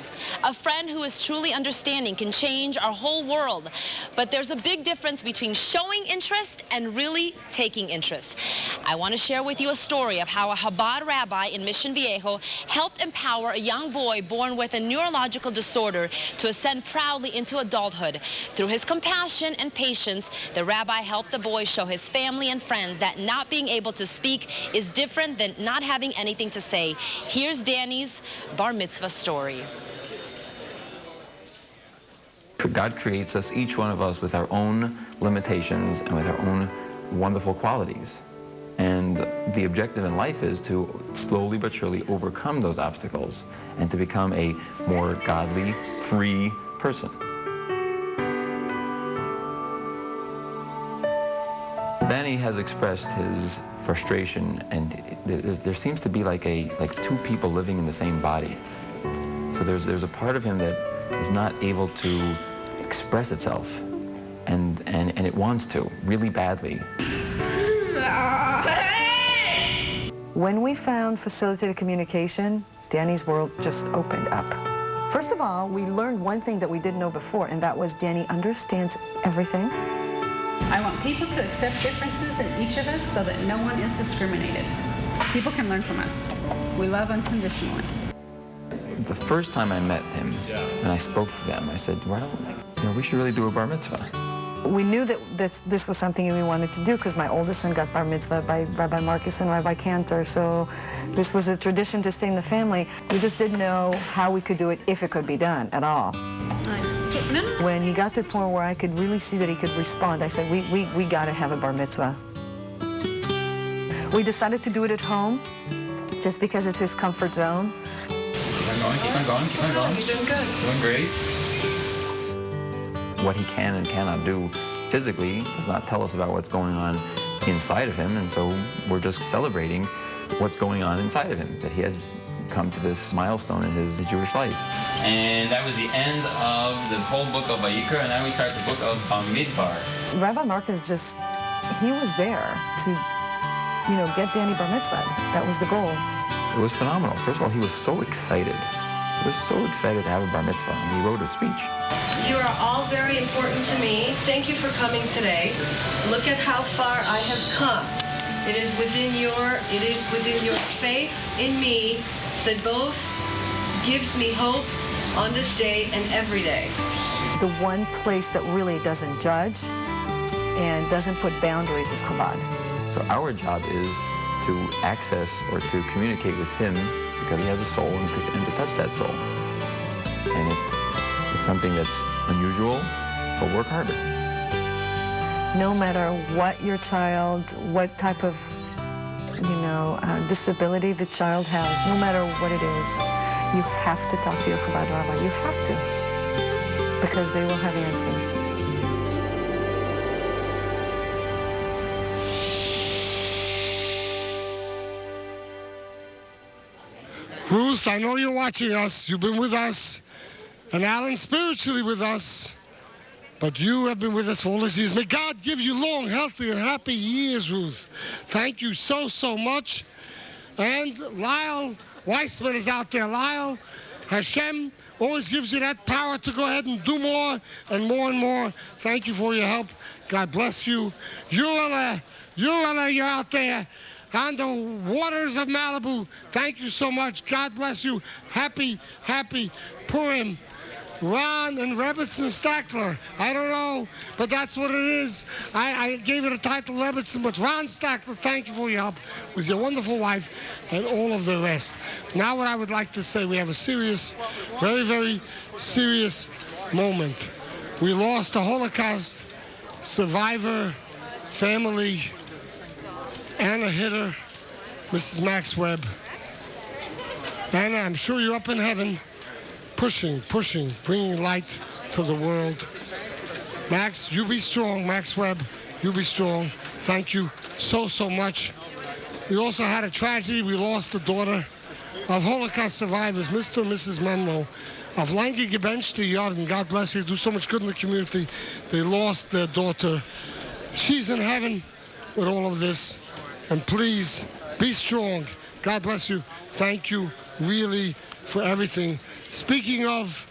S5: A friend who is truly understanding can change our whole world. But there's a big difference between showing interest and really taking interest. I want to share with you a story of how a Chabad rabbi in Mission Viejo helped empower a young boy born with a neurological disorder to ascend proudly into adulthood. Through his compassion and patience, the rabbi helped the boy show his family and friends that not being able to speak is different than not having anything to say. Here's Danny's bar mitzvah story.
S13: God creates us, each one of us, with our own limitations and with our own wonderful qualities. And the objective in life is to slowly but surely overcome those obstacles and to become a more godly, free person. Danny has expressed his frustration, and there seems to be like two people living in the same body. So there's a part of him that is not able to express itself, and it wants to really badly.
S14: When we found facilitated communication, Danny's world just opened up. First of all, we learned one thing that we didn't know before, and that was Danny understands everything.
S16: I want people to accept differences in each of us so that no one is discriminated. People can learn from us. We love unconditionally.
S13: The first time I met him and I spoke to them, I said, why don't we should really do a bar mitzvah.
S14: We knew that this was something we wanted to do because my oldest son got bar mitzvah by Rabbi Marcus and Rabbi Cantor, so this was a tradition to stay in the family. We just didn't know how we could do it, if it could be done at all.
S16: I put
S14: When he got to the point where I could really see that he could respond, I said, we got to have a bar mitzvah. We decided to do it at home, just because it's his comfort zone.
S13: Keep on going, keep on going, keep on going.
S14: You're doing good.
S13: Doing great. What he can and cannot do physically does not tell us about what's going on inside of him, and so we're just celebrating what's going on inside of him, that he has come to this milestone in his Jewish life.
S8: And that was the end of the whole book of Vayikra, and now we start the book of Bamidbar.
S14: Rabbi Mark is just, he was there to, get Danny bar mitzvah. That was the goal.
S13: It was phenomenal. First of all, he was so excited. He was so excited to have a bar mitzvah, and he wrote a speech.
S24: You are all very important to me. Thank you for coming today. Look at how far I have come. It is within your faith in me that both gives me hope on this day and every day.
S14: The one place that really doesn't judge and doesn't put boundaries is Chabad.
S13: So our job is to access or to communicate with him because he has a soul and to touch that soul. And if it's something that's unusual, we'll work harder.
S14: No matter what your child, what type of, disability the child has, no matter what it is, you have to talk to your Chabad rabbi. You have to, because they will have answers.
S7: Ruth, I know you're watching us. You've been with us. And Alan, spiritually with us. But you have been with us for all these years. May God give you long, healthy, and happy years, Ruth. Thank you so, so much. And Lyle Weissman is out there. Lyle, Hashem always gives you that power to go ahead and do more and more and more. Thank you for your help. God bless you. Yurala, you're out there on the waters of Malibu. Thank you so much. God bless you. Happy, happy Purim. Ron and Rebbitzin Stackler. I don't know, but that's what it is. I gave it a title, Rebbitzin, but Ron Stackler, thank you for your help with your wonderful wife and all of the rest. Now what I would like to say, we have a serious, very, very serious moment. We lost a Holocaust survivor, family, and a hitter, Mrs. Max Webb. Anna, I'm sure you're up in heaven. Pushing, bringing light to the world. Max, you be strong. Max Webb, you be strong. Thank you so, so much. We also had a tragedy. We lost the daughter of Holocaust survivors, Mr. and Mrs. Menlo, of Lange Gebenchte Jordan. God bless you. Do so much good in the community. They lost their daughter. She's in heaven with all of this. And please, be strong. God bless you. Thank you, really, for everything. Speaking of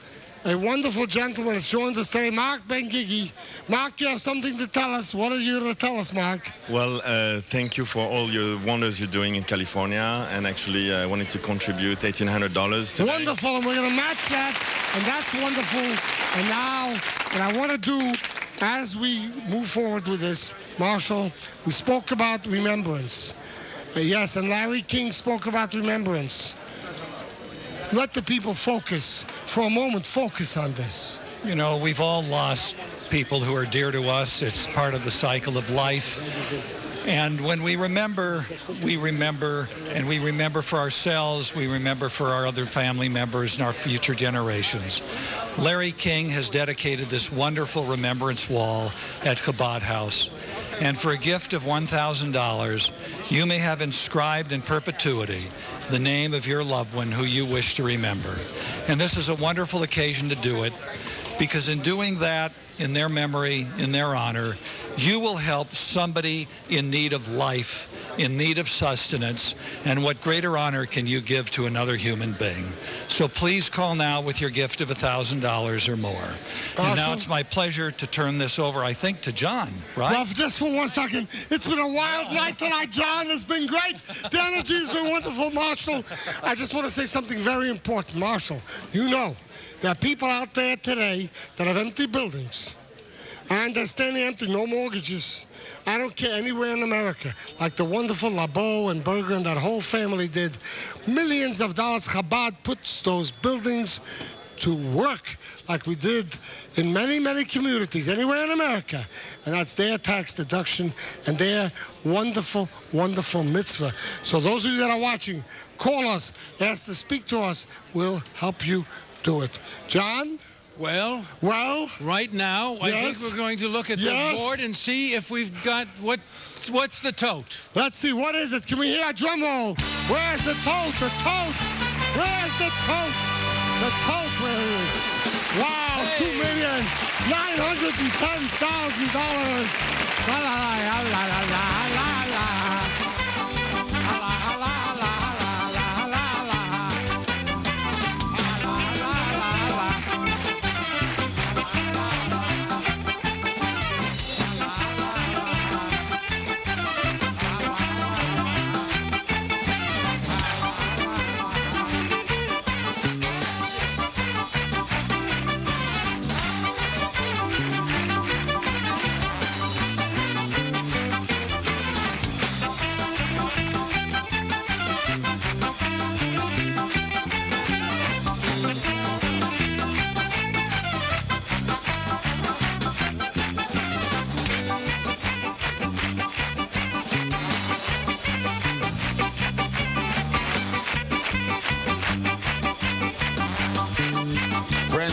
S7: a wonderful gentleman that's joined us today, Mark Ben-Gigi. Mark, you have something to tell us. What are you going to tell us, Mark?
S17: Well, thank you for all your wonders you're doing in California. And actually, I wanted to contribute $1,800 today.
S7: Wonderful, and we're going to match that. And that's wonderful. And now, what I want to do, as we move forward with this, Marshall, we spoke about remembrance. Yes, and Larry King spoke about remembrance. Let the people focus, for a moment, focus on this.
S9: We've all lost people who are dear to us. It's part of the cycle of life. And when we remember, and we remember for ourselves, we remember for our other family members and our future generations. Larry King has dedicated this wonderful remembrance wall at Chabad House. And for a gift of $1,000, you may have inscribed in perpetuity the name of your loved one who you wish to remember. And this is a wonderful occasion to do it, because in doing that, in their memory, in their honor, you will help somebody in need of life, in need of sustenance, and what greater honor can you give to another human being? So please call now with your gift of $1,000 or more.
S7: Awesome.
S9: And now it's my pleasure to turn this over, I think, to John, right?
S7: Well, just for 1 second, it's been a wild night tonight, John. It's been great. The energy has been wonderful, Marshall. I just want to say something very important, Marshall. You know, there are people out there today that have empty buildings, and they're standing empty, no mortgages. I don't care, anywhere in America, like the wonderful LaBeau and Berger and that whole family did. Millions of dollars. Chabad puts those buildings to work like we did in many, many communities, anywhere in America. And that's their tax deduction and their wonderful, wonderful mitzvah. So those of you that are watching, call us, ask to speak to us. We'll help you do it. John?
S15: Well, right now, I think we're going to look at the board and see if we've got what's the tote.
S7: Let's see, what is it? Can we hear a drum roll? Where's the tote? The tote? Where's the tote? The tote, where is it? Wow, $2,910,000. La la la la la la la la.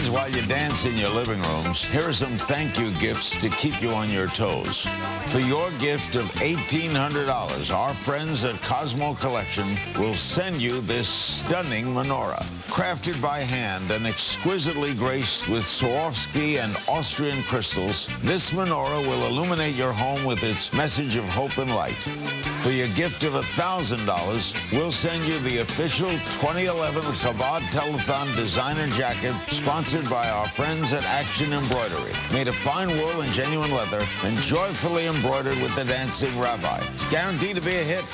S1: While you dance in your living rooms, here are some thank you gifts to keep you on your toes. For your gift of $1,800, our friends at Cosmo Collection will send you this stunning menorah. Crafted by hand and exquisitely graced with Swarovski and Austrian crystals, this menorah will illuminate your home with its message of hope and light. For your gift of $1,000, we'll send you the official 2011 Chabad Telethon designer jacket sponsored by our friends at Action Embroidery. Made of fine wool and genuine leather and joyfully embroidered with the dancing rabbi. It's guaranteed to be a hit.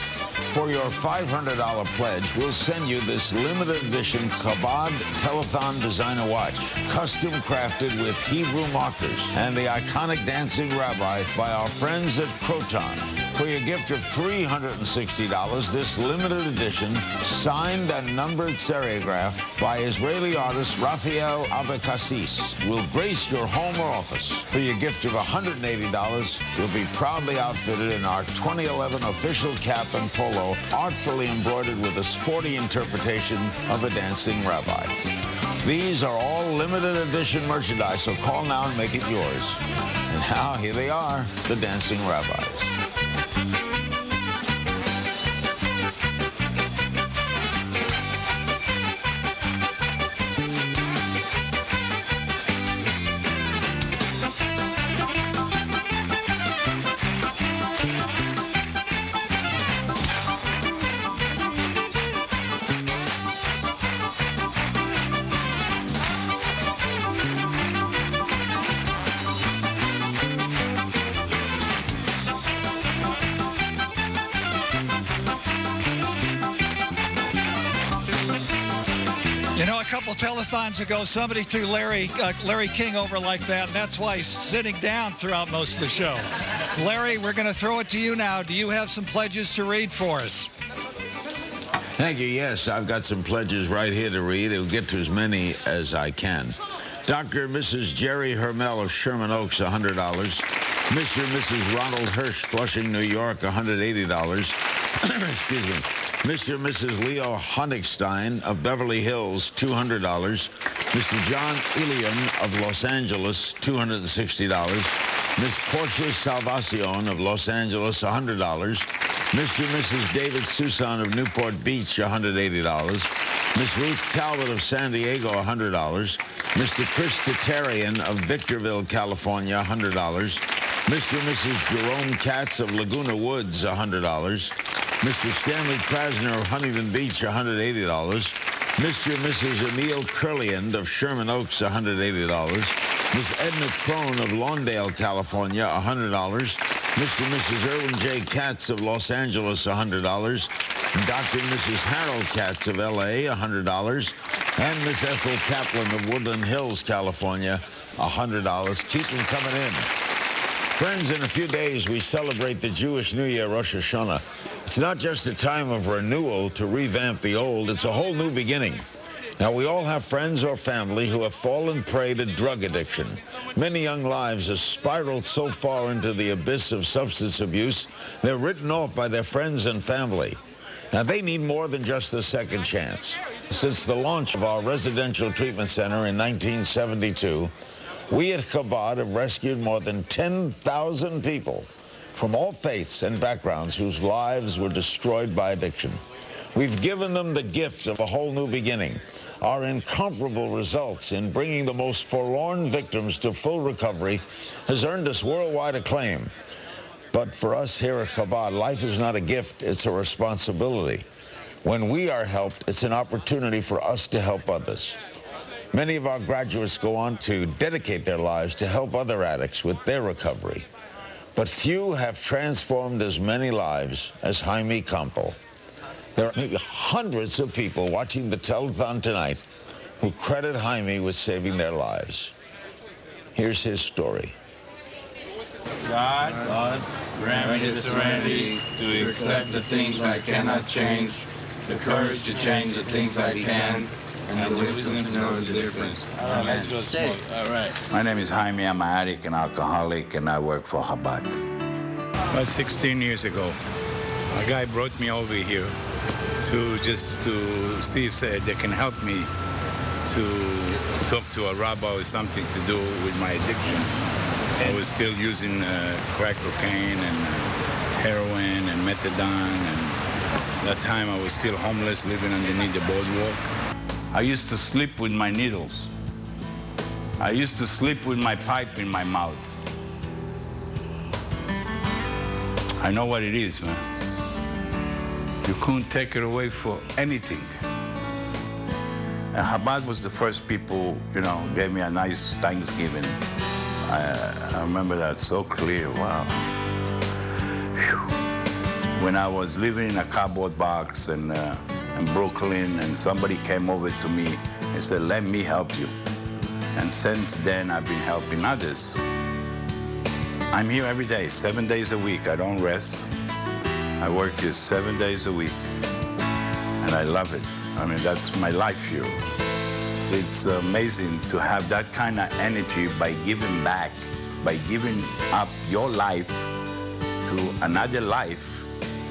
S1: For your $500 pledge, we'll send you this limited edition Chabad Telethon designer watch, custom crafted with Hebrew markers and the iconic dancing rabbi by our friends at Croton. For your gift of $360, this limited edition, signed and numbered serigraph by Israeli artist Raphael Abekassis will grace your home or office. For your gift of $180, you'll be proudly outfitted in our 2011 official cap and polo, artfully embroidered with a sporty interpretation of a dancing rabbi. These are all limited edition merchandise, so call now and make it yours. And now, here they are, the dancing rabbis.
S9: Telethons ago, somebody threw Larry King over like that, and that's why he's sitting down throughout most of the show. Larry, we're going to throw it to you now. Do you have some pledges to read for us?
S1: Thank you. Yes, I've got some pledges right here to read. I'll get to as many as I can. Dr. and Mrs. Jerry Hermel of Sherman Oaks, $100. Mr. and Mrs. Ronald Hirsch, Flushing, New York, $180. Excuse me. Mr. and Mrs. Leo Honigstein of Beverly Hills, $200. Mr. John Ilian of Los Angeles, $260. Miss Portia Salvacion of Los Angeles, $100. Mr. and Mrs. David Susan of Newport Beach, $180. Miss Ruth Talbot of San Diego, $100. Mr. Chris Tatarian of Victorville, California, $100. Mr. and Mrs. Jerome Katz of Laguna Woods, $100. Mr. Stanley Krasner of Huntington Beach, $180. Mr. and Mrs. Emil Curliand of Sherman Oaks, $180. Miss Edna Crone of Lawndale, California, $100. Mr. and Mrs. Irwin J. Katz of Los Angeles, $100. Dr. and Mrs. Harold Katz of L.A., $100. And Miss Ethel Kaplan of Woodland Hills, California, $100. Keep them coming in. Friends, in a few days, we celebrate the Jewish New Year, Rosh Hashanah. It's not just a time of renewal to revamp the old. It's a whole new beginning. Now, we all have friends or family who have fallen prey to drug addiction. Many young lives have spiraled so far into the abyss of substance abuse, they're written off by their friends and family. Now, they need more than just a second chance. Since the launch of our residential treatment center in 1972, we at Chabad have rescued more than 10,000 people from all faiths and backgrounds whose lives were destroyed by addiction. We've given them the gift of a whole new beginning. Our incomparable results in bringing the most forlorn victims to full recovery has earned us worldwide acclaim. But for us here at Chabad, life is not a gift, it's a responsibility. When we are helped, it's an opportunity for us to help others. Many of our graduates go on to dedicate their lives to help other addicts with their recovery. But few have transformed as many lives as Chaim Campbell. There are maybe hundreds of people watching the telethon tonight who credit Chaim with saving their lives. Here's his story.
S10: God, grant me the serenity to accept the things I cannot change, the courage to change the things I can, and the wisdom to know the difference. Amen.
S12: Let's go smoke. All right.
S18: My name is Jaime. I'm an addict and alcoholic, and I work for Chabad.
S19: About 16 years ago, a guy brought me over here to see if they can help me to talk to a rabbi or something to do with my addiction. I was still using crack cocaine and heroin and methadone, and that time I was still homeless, living underneath the boardwalk. I used to sleep with my needles. I used to sleep with my pipe in my mouth. I know what it is, man. You couldn't take it away for anything. And Chabad was the first people, gave me a nice Thanksgiving. I remember that so clear, wow. Whew. When I was living in a cardboard box in Brooklyn, and somebody came over to me and said, let me help you. And since then, I've been helping others. I'm here every day, 7 days a week. I don't rest. I work here 7 days a week, and I love it. I mean, that's my life here. It's amazing to have that kind of energy by giving back, by giving up your life to another life,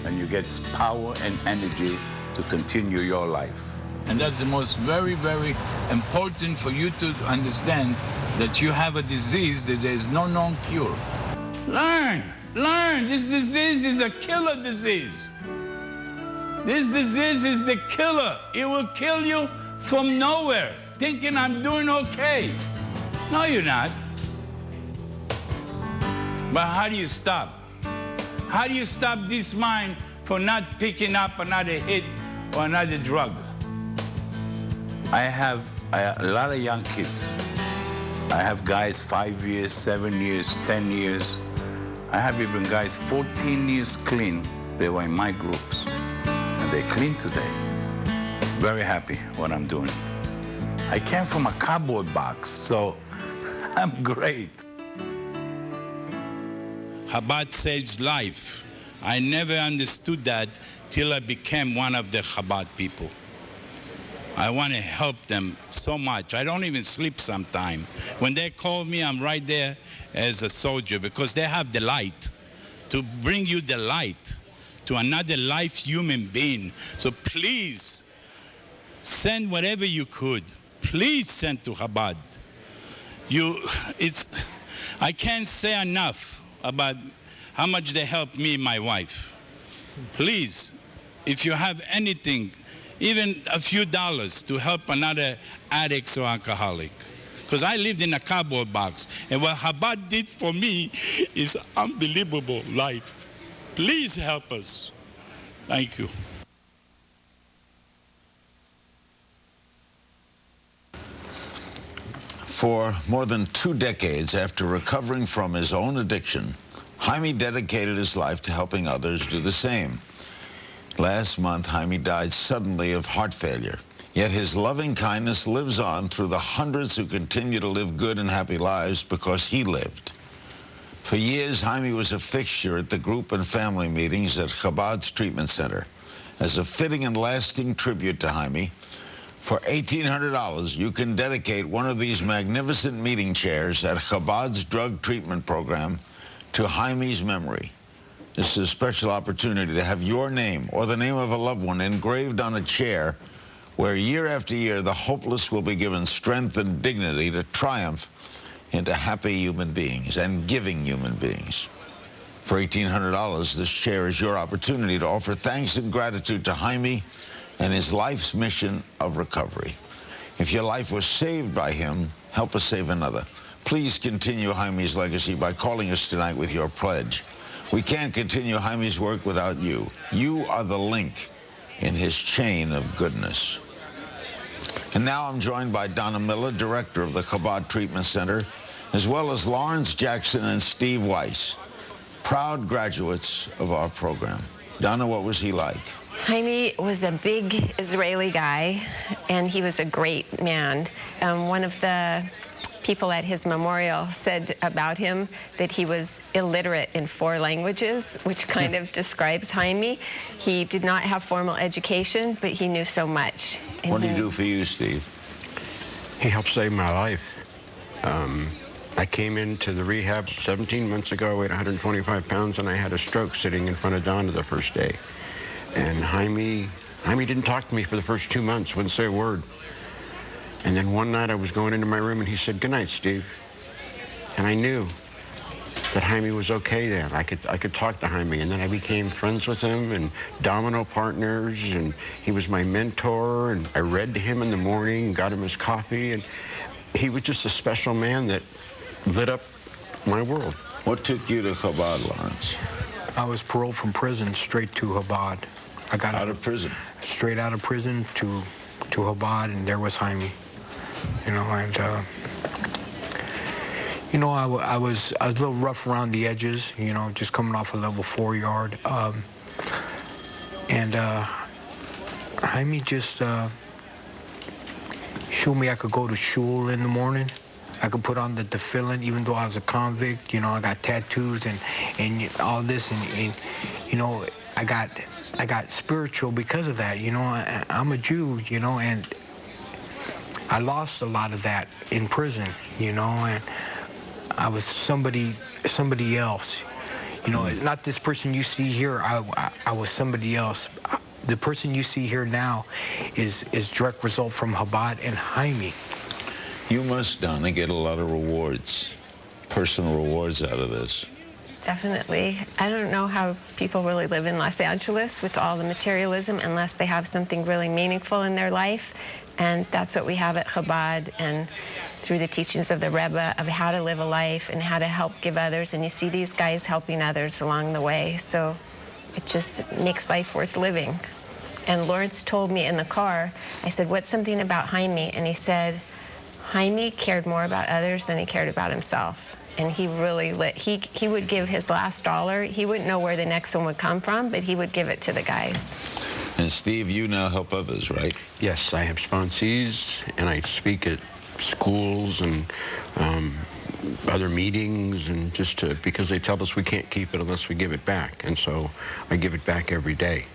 S19: and you get power and energy to continue your life. And that's the most very, very important for you to understand that you have a disease that there is no known cure. Learn. This disease is a killer disease. This disease is the killer. It will kill you from nowhere, thinking I'm doing okay. No, you're not. But how do you stop? How do you stop this mind from not picking up another hit or another drug? I have a lot of young kids. I have guys 5 years, 7 years, 10 years. I have even guys 14 years clean. They were in my groups, and they're clean today. Very happy what I'm doing. I came from a cardboard box, so I'm great. Chabad saves life. I never understood that till I became one of the Chabad people. I want to help them so much. I don't even sleep sometime. When they call me, I'm right there as a soldier, because they have the light to bring you the light to another life human being. So please send whatever you could. Please send to Chabad. I can't say enough about how much they helped me and my wife. Please, if you have anything, even a few dollars to help another addict or alcoholic. Because I lived in a cardboard box, and what Chabad did for me is unbelievable life. Please help us. Thank you.
S1: For more than 2 decades after recovering from his own addiction, Chaim dedicated his life to helping others do the same. Last month, Chaim died suddenly of heart failure. Yet his loving kindness lives on through the hundreds who continue to live good and happy lives because he lived. For years, Chaim was a fixture at the group and family meetings at Chabad's treatment center. As a fitting and lasting tribute to Chaim, For $1,800, you can dedicate one of these magnificent meeting chairs at Chabad's drug treatment program to Chaime's memory. This is a special opportunity to have your name or the name of a loved one engraved on a chair where year after year the hopeless will be given strength and dignity to triumph into happy human beings and giving human beings. For $1,800, this chair is your opportunity to offer thanks and gratitude to Chaim and his life's mission of recovery. If your life was saved by him, help us save another. Please continue Chaime's legacy by calling us tonight with your pledge. We can't continue Chaime's work without you. You are the link in his chain of goodness. And now I'm joined by Donna Miller, director of the Chabad Treatment Center, as well as Lawrence Jackson and Steve Weiss, proud graduates of our program. Donna, what was he like?
S11: Chaim was a big Israeli guy, and he was a great man. One of the people at his memorial said about him that he was illiterate in 4 languages, which kind of describes Chaim. He did not have formal education, but he knew so much. And
S1: what did he do for you, Steve?
S20: He helped save my life. I came into the rehab 17 months ago, I weighed 125 pounds, and I had a stroke sitting in front of Donna the first day. And Chaim didn't talk to me for the first 2 months, wouldn't say a word. And then one night I was going into my room and he said, "Good night, Steve." And I knew that Chaim was okay then. I could talk to Chaim, and then I became friends with him and domino partners, and he was my mentor, and I read to him in the morning, got him his coffee, and he was just a special man that lit up my world.
S1: What took you to Chabad, Lawrence?
S21: I was paroled from prison straight to Chabad. I got
S1: out of prison?
S21: Straight out of prison to Chabad, and there was Chaim. You know, and you know, I was a little rough around the edges, you know, just coming off a level 4 yard. And Chaim just showed me I could go to shul in the morning. I could put on the tefillin, even though I was a convict. You know, I got tattoos and all this, and you know, I got spiritual because of that. You know, I'm a Jew, you know, and I lost a lot of that in prison, you know, and I was somebody else. You know, not this person you see here. I was somebody else. The person you see here now is direct result from Chabad and Chaim.
S1: You must, Donna, get a lot of rewards, personal rewards out of this.
S11: Definitely. I don't know how people really live in Los Angeles with all the materialism unless they have something really meaningful in their life. And that's what we have at Chabad, and through the teachings of the Rebbe of how to live a life and how to help give others. And you see these guys helping others along the way. So it just makes life worth living. And Lawrence told me in the car, I said, "What's something about Chaim?" And he said, Chaim cared more about others than he cared about himself. And he really he would give his last dollar. He wouldn't know where the next one would come from, but he would give it to the guys.
S1: And Steve, you now help others, right?
S20: Yes, I have sponsees, and I speak at schools and other meetings, and just because they tell us we can't keep it unless we give it back. And so I give it back every day,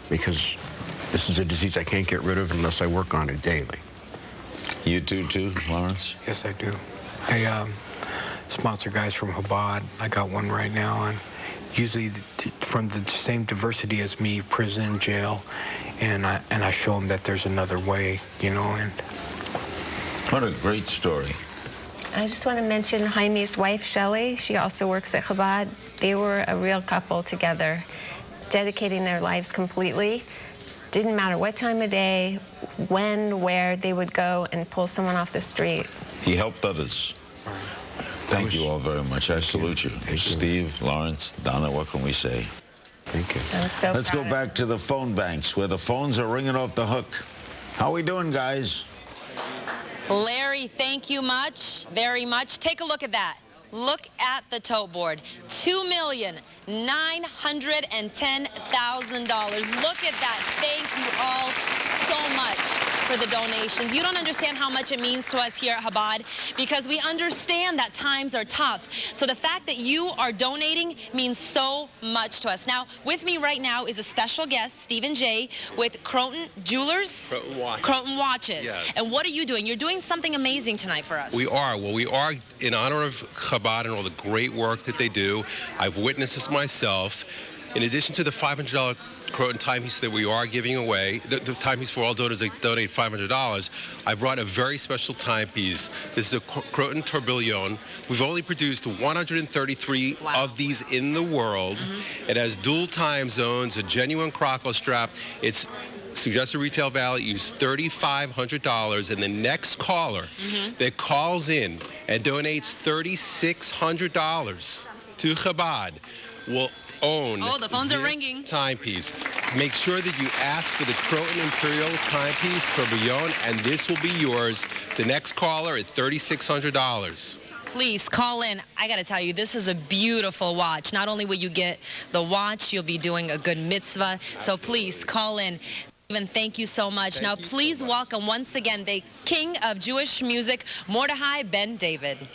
S20: because this is a disease I can't get rid of unless I work on it daily.
S1: You do too, Lawrence?
S21: Yes, I do. I sponsor guys from Chabad. I got one right now, and usually from the same diversity as me, prison, jail, and I show them that there's another way, you know. And
S1: what a great story.
S11: I just want to mention Chaime's wife, Shelley. She also works at Chabad. They were a real couple together, dedicating their lives completely. Didn't matter what time of day, when, where, they would go and pull someone off the street.
S1: He helped others. Thank you all very much. I salute you. Steve, Lawrence, Donna, what can we say?
S20: Thank you.
S11: So
S1: let's go back to the phone banks where the phones are ringing off the hook. How we doing, guys?
S5: Larry, thank you very much. Take a look at that. Look at the tote board. $2,910,000. Look at that. Thank you all so much. for the donations. You don't understand how much it means to us here at Chabad, because we understand that times are tough. So the fact that you are donating means so much to us. Now, with me right now is a special guest, Stephen J. with Croton Jewelers? Croton Watches.
S2: Yes.
S5: And what are you doing? You're doing something amazing tonight for us.
S2: We are. Well, we are in honor of Chabad and all the great work that they do. I've witnessed this myself. In addition to the $500 Croton timepiece that we are giving away, the timepiece for all donors that donate $500, I brought a very special timepiece. This is a Croton tourbillon. We've only produced 133 of these in the world. It has dual time zones, a genuine crockle strap. It's suggested retail value is $3,500, and the next caller that calls in and donates $3,600 to Chabad will own
S5: the phones are
S2: this
S5: ringing.
S2: Timepiece. Make sure that you ask for the Croton Imperial timepiece tourbillon, and this will be yours. The next caller at $3,600.
S5: Please call in. I got to tell you, this is a beautiful watch. Not only will you get the watch, you'll be doing a good mitzvah. So please call in. Stephen, thank you so much. Now, please welcome once again the king of Jewish music, Mordechai Ben David.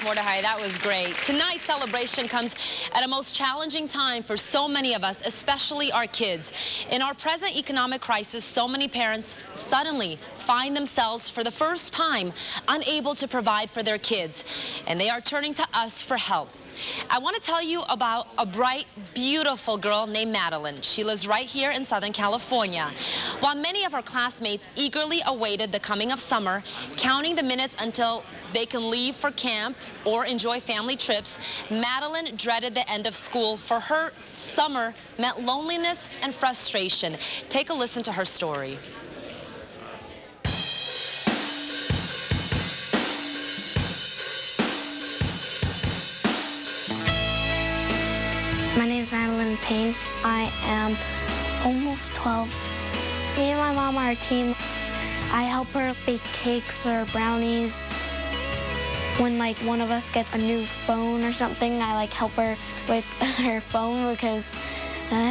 S5: Mordechai, that was great. Tonight's celebration comes at a most challenging time for so many of us, especially our kids. In our present economic crisis, so many parents suddenly find themselves for the first time unable to provide for their kids, and they are turning to us for help. I want to tell you about a bright, beautiful girl named Madeline. She lives right here in Southern California. While many of her classmates eagerly awaited the coming of summer, counting the minutes until they can leave for camp or enjoy family trips, Madeline dreaded the end of school. For her, summer meant loneliness and frustration. Take a listen to her story.
S3: Payne. I am almost 12. Me and my mom are a team. I help her bake cakes or brownies. When like one of us gets a new phone or something, I like help her with her phone because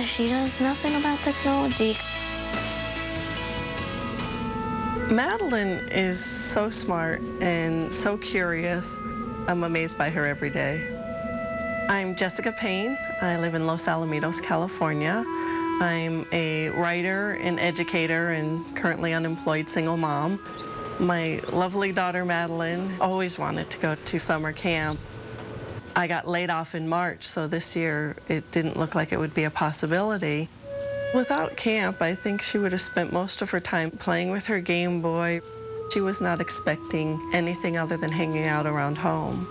S3: she knows nothing about technology.
S4: Madeline is so smart and so curious. I'm amazed by her every day. I'm Jessica Payne. I live in Los Alamitos, California. I'm a writer and educator and currently unemployed single mom. My lovely daughter Madeline always wanted to go to summer camp. I got laid off in March, so this year it didn't look like it would be a possibility. Without camp, I think she would have spent most of her time playing with her Game Boy. She was not expecting anything other than hanging out around home.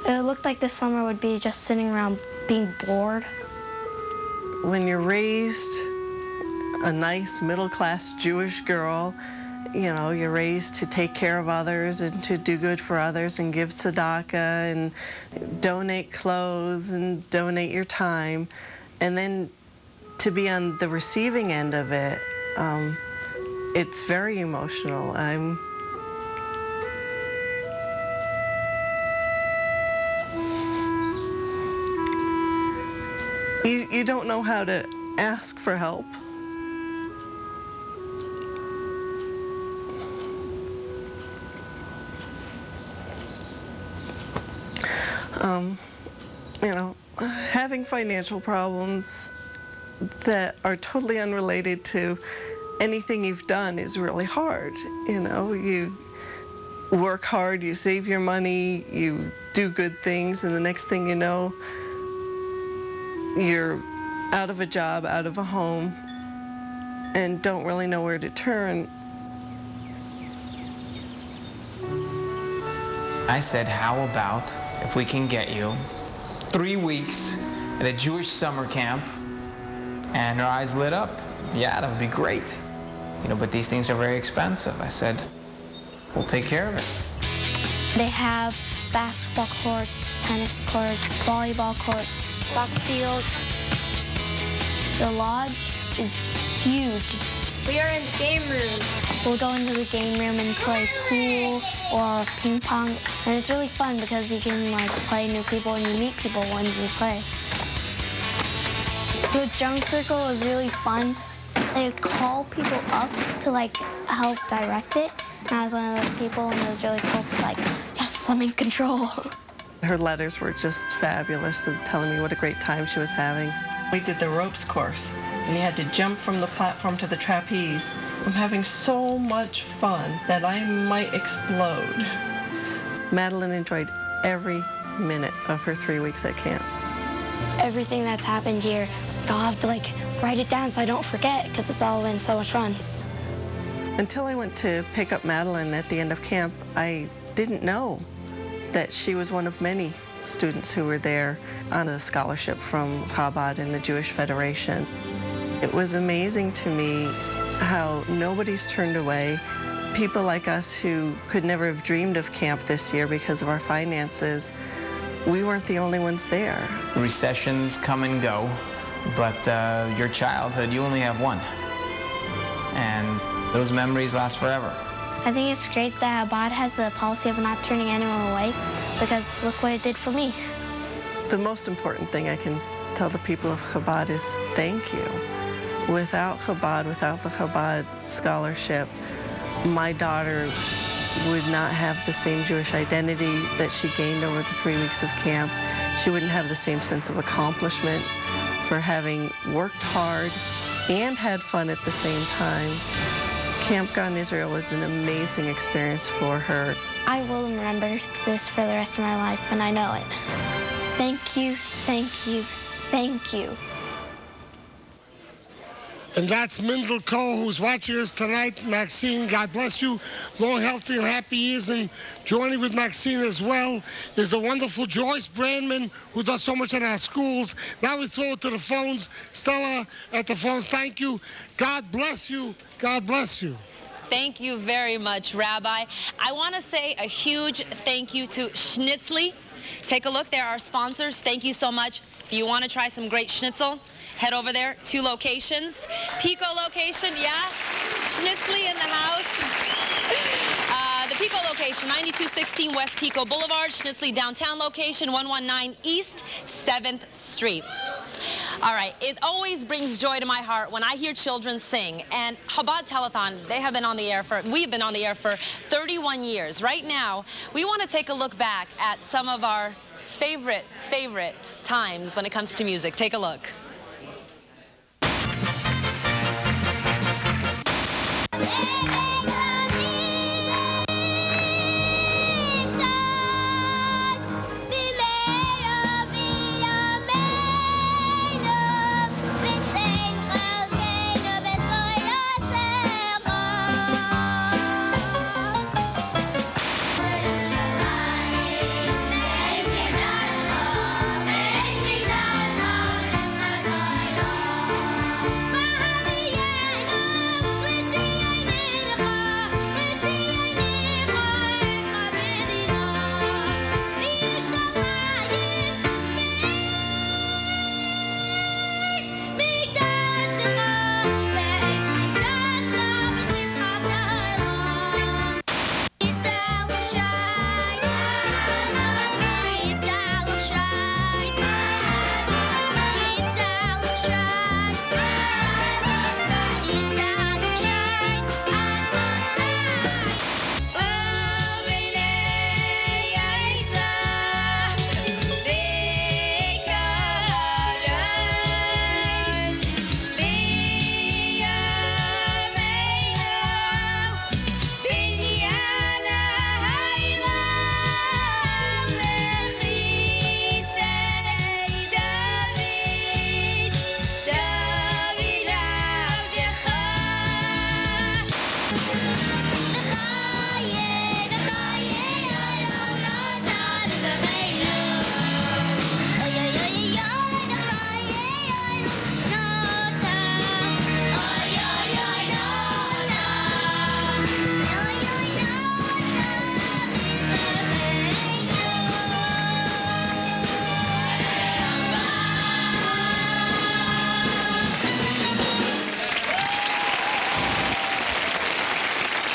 S3: It looked like this summer would be just sitting around being bored.
S4: When you're raised a nice middle-class Jewish girl, you know, you're raised to take care of others and to do good for others and give tzedakah and donate clothes and donate your time. And then to be on the receiving end of it, it's very emotional. You don't know how to ask for help. You know, having financial problems that are totally unrelated to anything you've done is really hard. You know, you work hard, you save your money, you do good things, and the next thing you know, you're out of a job, out of a home, and don't really know where to turn.
S21: I said, how about if we can get you 3 weeks at a Jewish summer camp? And her eyes lit up. Yeah, that would be great. You know, but these things are very expensive. I said, we'll take care of it.
S3: They have basketball courts, tennis courts, volleyball courts, soccer field. The lodge is huge. We are in the game room. We'll go into the game room and play pool or ping pong. And it's really fun because you can like play new people and you meet people when you play. The drum circle is really fun. They call people up to like help direct it. And I was one of those people and it was really cool because like, yes, I'm in control.
S4: Her letters were just fabulous, telling me what a great time she was having. We did the ropes course, and you had to jump from the platform to the trapeze. I'm having so much fun that I might explode. Madeline enjoyed every minute of her 3 weeks at camp.
S3: Everything that's happened here, I'll have to like write it down so I don't forget because it's all been so much fun.
S4: Until I went to pick up Madeline at the end of camp, I didn't know that she was one of many students who were there on a scholarship from Chabad and the Jewish Federation. It was amazing to me how nobody's turned away. People like us who could never have dreamed of camp this year because of our finances, we weren't the only ones there.
S21: Recessions come and go, but your childhood, you only have one. And those memories last forever.
S3: I think it's great that Chabad has the policy of not turning anyone away because look what it did for me.
S4: The most important thing I can tell the people of Chabad is thank you. Without Chabad, without the Chabad scholarship, my daughter would not have the same Jewish identity that she gained over the 3 weeks of camp. She wouldn't have the same sense of accomplishment for having worked hard and had fun at the same time. Camp God in Israel was an amazing experience for her.
S3: I will remember this for the rest of my life, and I know it. Thank you, thank you, thank you.
S7: And that's Mindel Cole, who's watching us tonight. Maxine, God bless you. Long, healthy, and happy years. And joining with Maxine as well is the wonderful Joyce Brandman, who does so much in our schools. Now we throw it to the phones. Stella at the phones, thank you. God bless you. God bless you.
S5: Thank you very much, Rabbi. I want to say a huge thank you to Schnitzli Take a look. There are sponsors. Thank you so much. If you want to try some great schnitzel, head over there. 2 locations. Pico location, yeah. Schnitzely in the house. The Pico location, 9216 West Pico Boulevard. Schnitzely downtown location, 119 East 7th Street. All right, it always brings joy to my heart when I hear children sing. And Chabad Telethon, we've been on the air for 31 years. Right now, we want to take a look back at some of our favorite times when it comes to music. Take a look.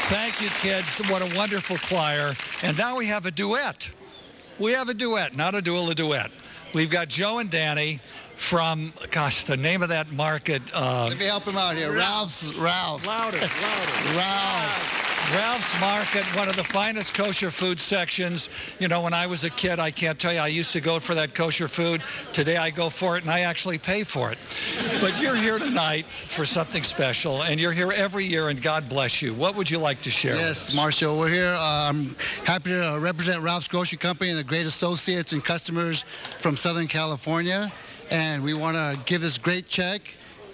S9: Thank you, kids. What a wonderful choir. And now we have a duet. We have a duet, not a duel, a duet. We've got Joe and Danny from, gosh, the name of that market.
S6: Let me help him out here. Ralph's.
S9: Louder. Ralph's Market, one of the finest kosher food sections. You know, when I was a kid, I can't tell you, I used to go for that kosher food. Today I go for it, and I actually pay for it. But you're here tonight for something special, and you're here every year, and God bless you. What would you like to share?
S6: Yes, Marshall, we're here. I'm happy to represent Ralph's Grocery Company and the great associates and customers from Southern California. And we want to give this great check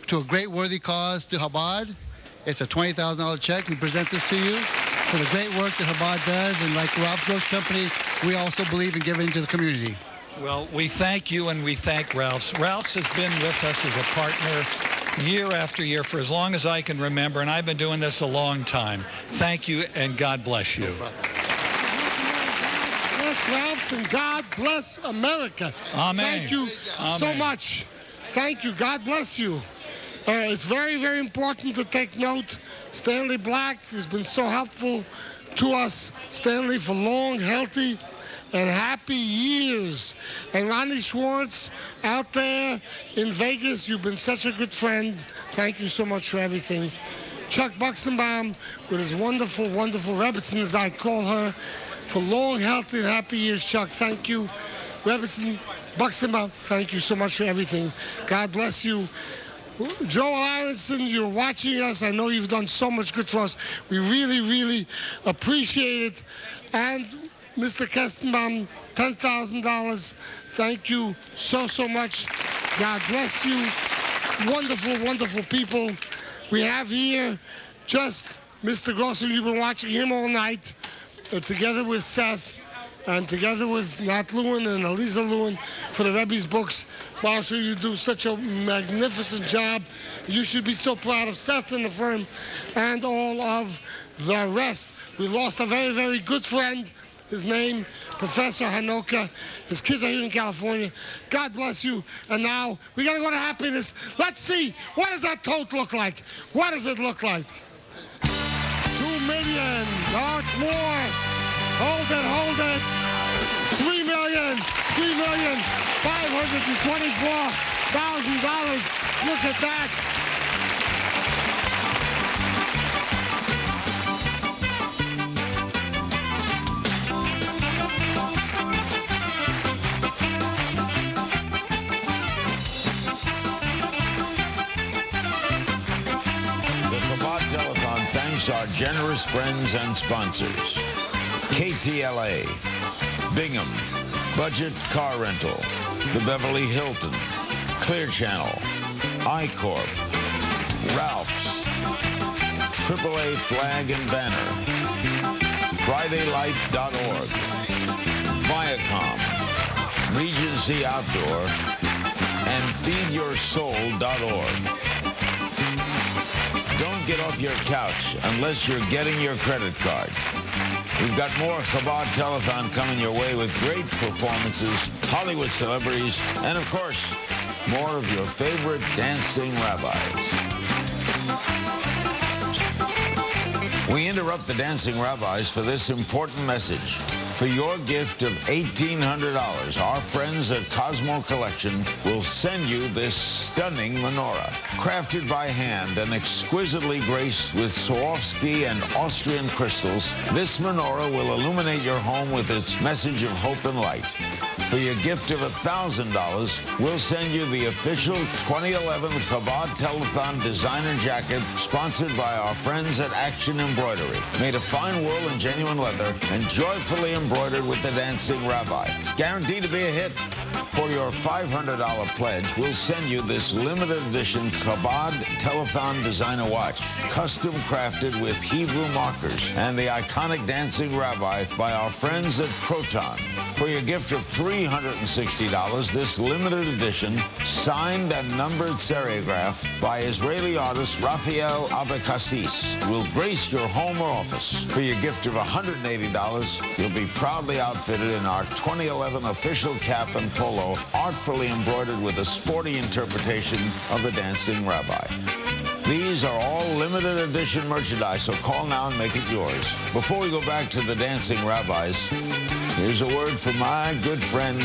S6: to a great worthy cause to Chabad. It's a $20,000 check. We present this to you for the great work that Chabad does. And like Ralph's Grocery Company, we also believe in giving to the community.
S9: Well, we thank you and we thank Ralph's. Ralph's has been with us as a partner year after year for as long as I can remember, and I've been doing this a long time. Thank you, and God bless you.
S7: Bless Ralph's, and God bless America.
S9: Amen.
S7: Thank you so much. Thank you. God bless you. It's very, very important to take note. Stanley Black, who's been so helpful to us. Stanley, for long, healthy, and happy years. And Ronnie Schwartz, out there in Vegas, you've been such a good friend. Thank you so much for everything. Chuck Buxenbaum, with his wonderful, wonderful Rebbetzin, as I call her, for long, healthy, and happy years. Chuck, thank you. Rebbetzin, Buxenbaum, thank you so much for everything. God bless you. Joel Aronson, you're watching us. I know you've done so much good for us. We really, really appreciate it. And Mr. Kestenbaum, $10,000. Thank you so, so much. God bless you. Wonderful, wonderful people. We have here just Mr. Grossman. You've been watching him all night, together with Seth, and together with Nat Lewin and Eliza Lewin for the Rebbe's books. Marshall, you do such a magnificent job. You should be so proud of Seth and the firm and all of the rest. We lost a very, very good friend, his name, Professor Hanoka. His kids are here in California. God bless you. And now we got to go to happiness. Let's see. What does that tote look like? What does it look like? 2 million. No, it's more. Hold it, hold it. 3 million. $524,000. Look at that.
S1: Telethon thanks our generous friends and sponsors. KTLA, Bingham, Budget Car Rental, the Beverly Hilton, Clear Channel, I-Corp, Ralph's, AAA Flag and Banner, FridayLight.org, Viacom, Regency Outdoor, and FeedYourSoul.org. Don't get off your couch unless you're getting your credit card. We've got more Chabad Telethon coming your way with great performances, Hollywood celebrities, and of course, more of your favorite dancing rabbis. We interrupt the dancing rabbis for this important message. For your gift of $1,800, our friends at Cosmo Collection will send you this stunning menorah. Crafted by hand and exquisitely graced with Swarovski and Austrian crystals, this menorah will illuminate your home with its message of hope and light. For your gift of $1,000, we'll send you the official 2011 Chabad Telethon designer jacket sponsored by our friends at Action Embroidery. Made of fine wool and genuine leather and joyfully embroidered with the dancing rabbi. It's guaranteed to be a hit. For your $500 pledge, we'll send you this limited edition Chabad Telethon designer watch, custom crafted with Hebrew markers and the iconic dancing rabbi by our friends at Proton. For your gift of $360, this limited edition, signed and numbered serigraph by Israeli artist Raphael Abekassis will grace your home or office. For your gift of $180, you'll be proudly outfitted in our 2011 official cap and polo, artfully embroidered with a sporty interpretation of the dancing rabbi. These are all limited edition merchandise, so call now and make it yours. Before we go back to the dancing rabbis, here's a word from my good friend,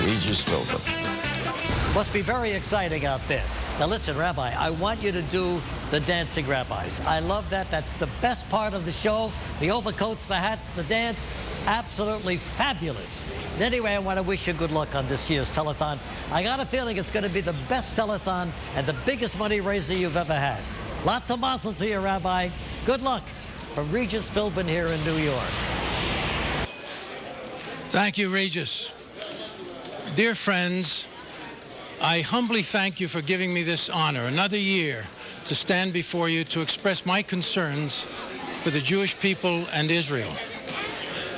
S1: Regis Philbin.
S8: Must be very exciting out there. Now listen, Rabbi, I want you to do the dancing rabbis. I love that. That's the best part of the show. The overcoats, the hats, the dance. Absolutely fabulous. And anyway, I want to wish you good luck on this year's telethon. I got a feeling it's going to be the best telethon and the biggest money raiser you've ever had. Lots of mazel to you, Rabbi. Good luck from Regis Philbin here in New York.
S15: Thank you, Regis. Dear friends, I humbly thank you for giving me this honor, another year, to stand before you to express my concerns for the Jewish people and Israel.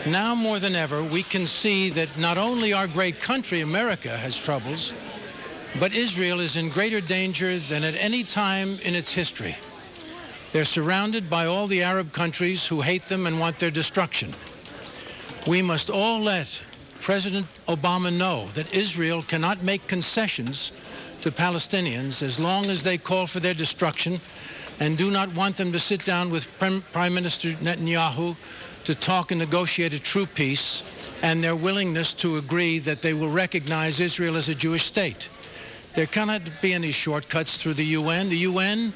S15: Now more than ever, we can see that not only our great country, America, has troubles, but Israel is in greater danger than at any time in its history. They're surrounded by all the Arab countries who hate them and want their destruction. We must all let President Obama know that Israel cannot make concessions to Palestinians as long as they call for their destruction and do not want them to sit down with Prime Minister Netanyahu to talk and negotiate a true peace, and their willingness to agree that they will recognize Israel as a Jewish state. There cannot be any shortcuts through the UN. The UN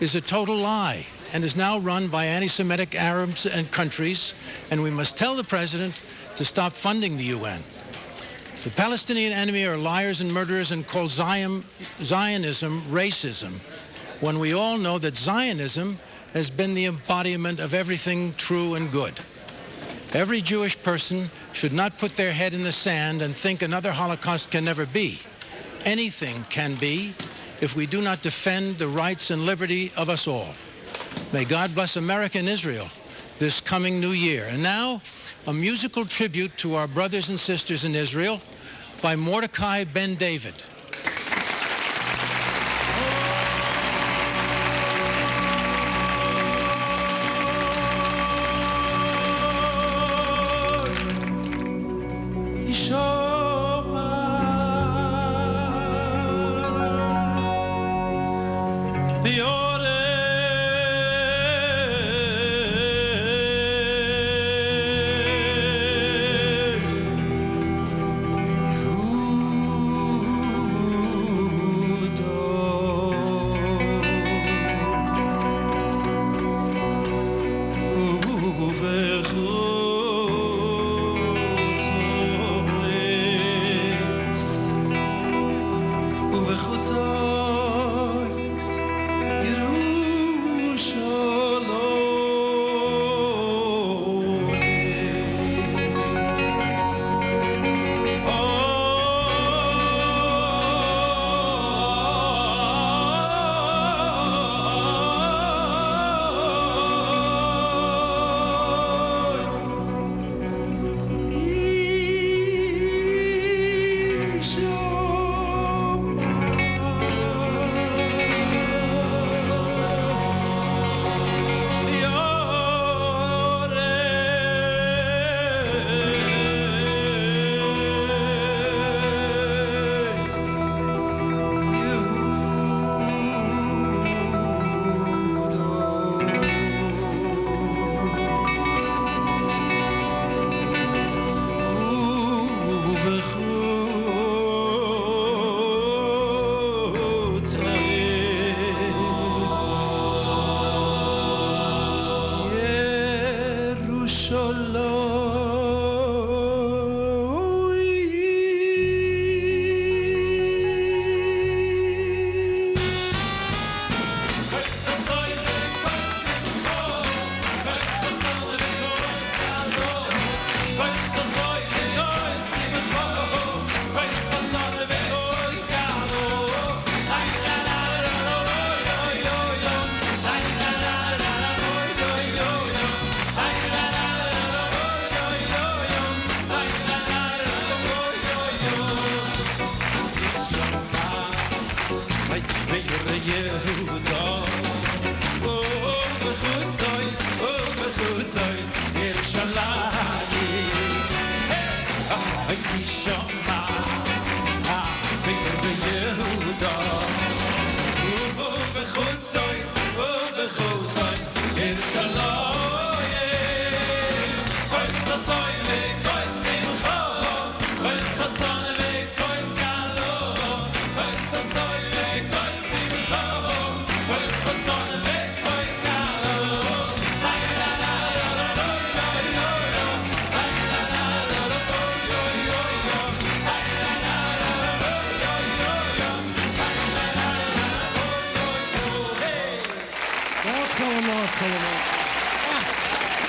S15: is a total lie and is now run by anti-Semitic Arabs and countries, and we must tell the president to stop funding the UN. The Palestinian enemy are liars and murderers and call Zionism racism, when we all know that Zionism has been the embodiment of everything true and good. Every Jewish person should not put their head in the sand and think another Holocaust can never be. Anything can be if we do not defend the rights and liberty of us all. May God bless America and Israel this coming new year. And now, a musical tribute to our brothers and sisters in Israel by Mordecai Ben David.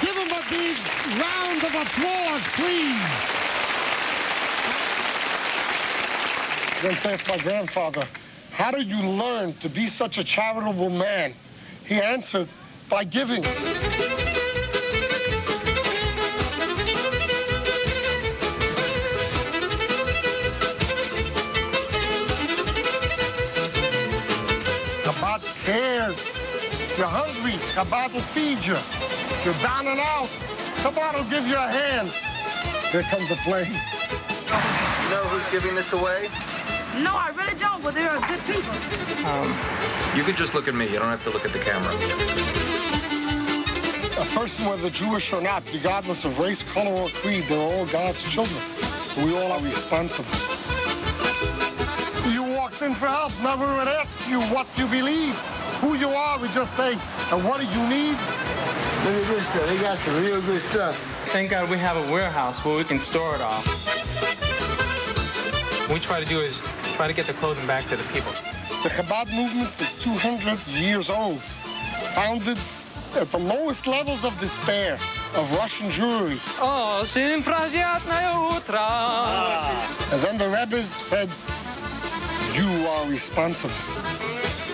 S7: Give him a big round of applause, please. Once asked my grandfather, how did you learn to be such a charitable man? He answered, by giving. Chabad cares. You're hungry, Chabad will feed you. You're down and out, Chabad will give you a hand. Here comes a plane.
S16: You know who's giving this away?
S22: No, I really don't, but they're good people.
S16: You can just look at me. You don't have to look at the camera.
S7: A person, whether Jewish or not, regardless of race, color, or creed, they're all God's children. We all are responsible. You walked in for help. Never would ask you what you believe, who you are. We just say, and what do you need?
S16: Look at this stuff. They got some real good stuff.
S23: Thank God we have a warehouse where we can store it all. What we try to do is try to get the clothing back to the people.
S7: The Chabad movement is 200 years old, founded at the lowest levels of despair of Russian Jewry. And then the rabbis said, you are responsible.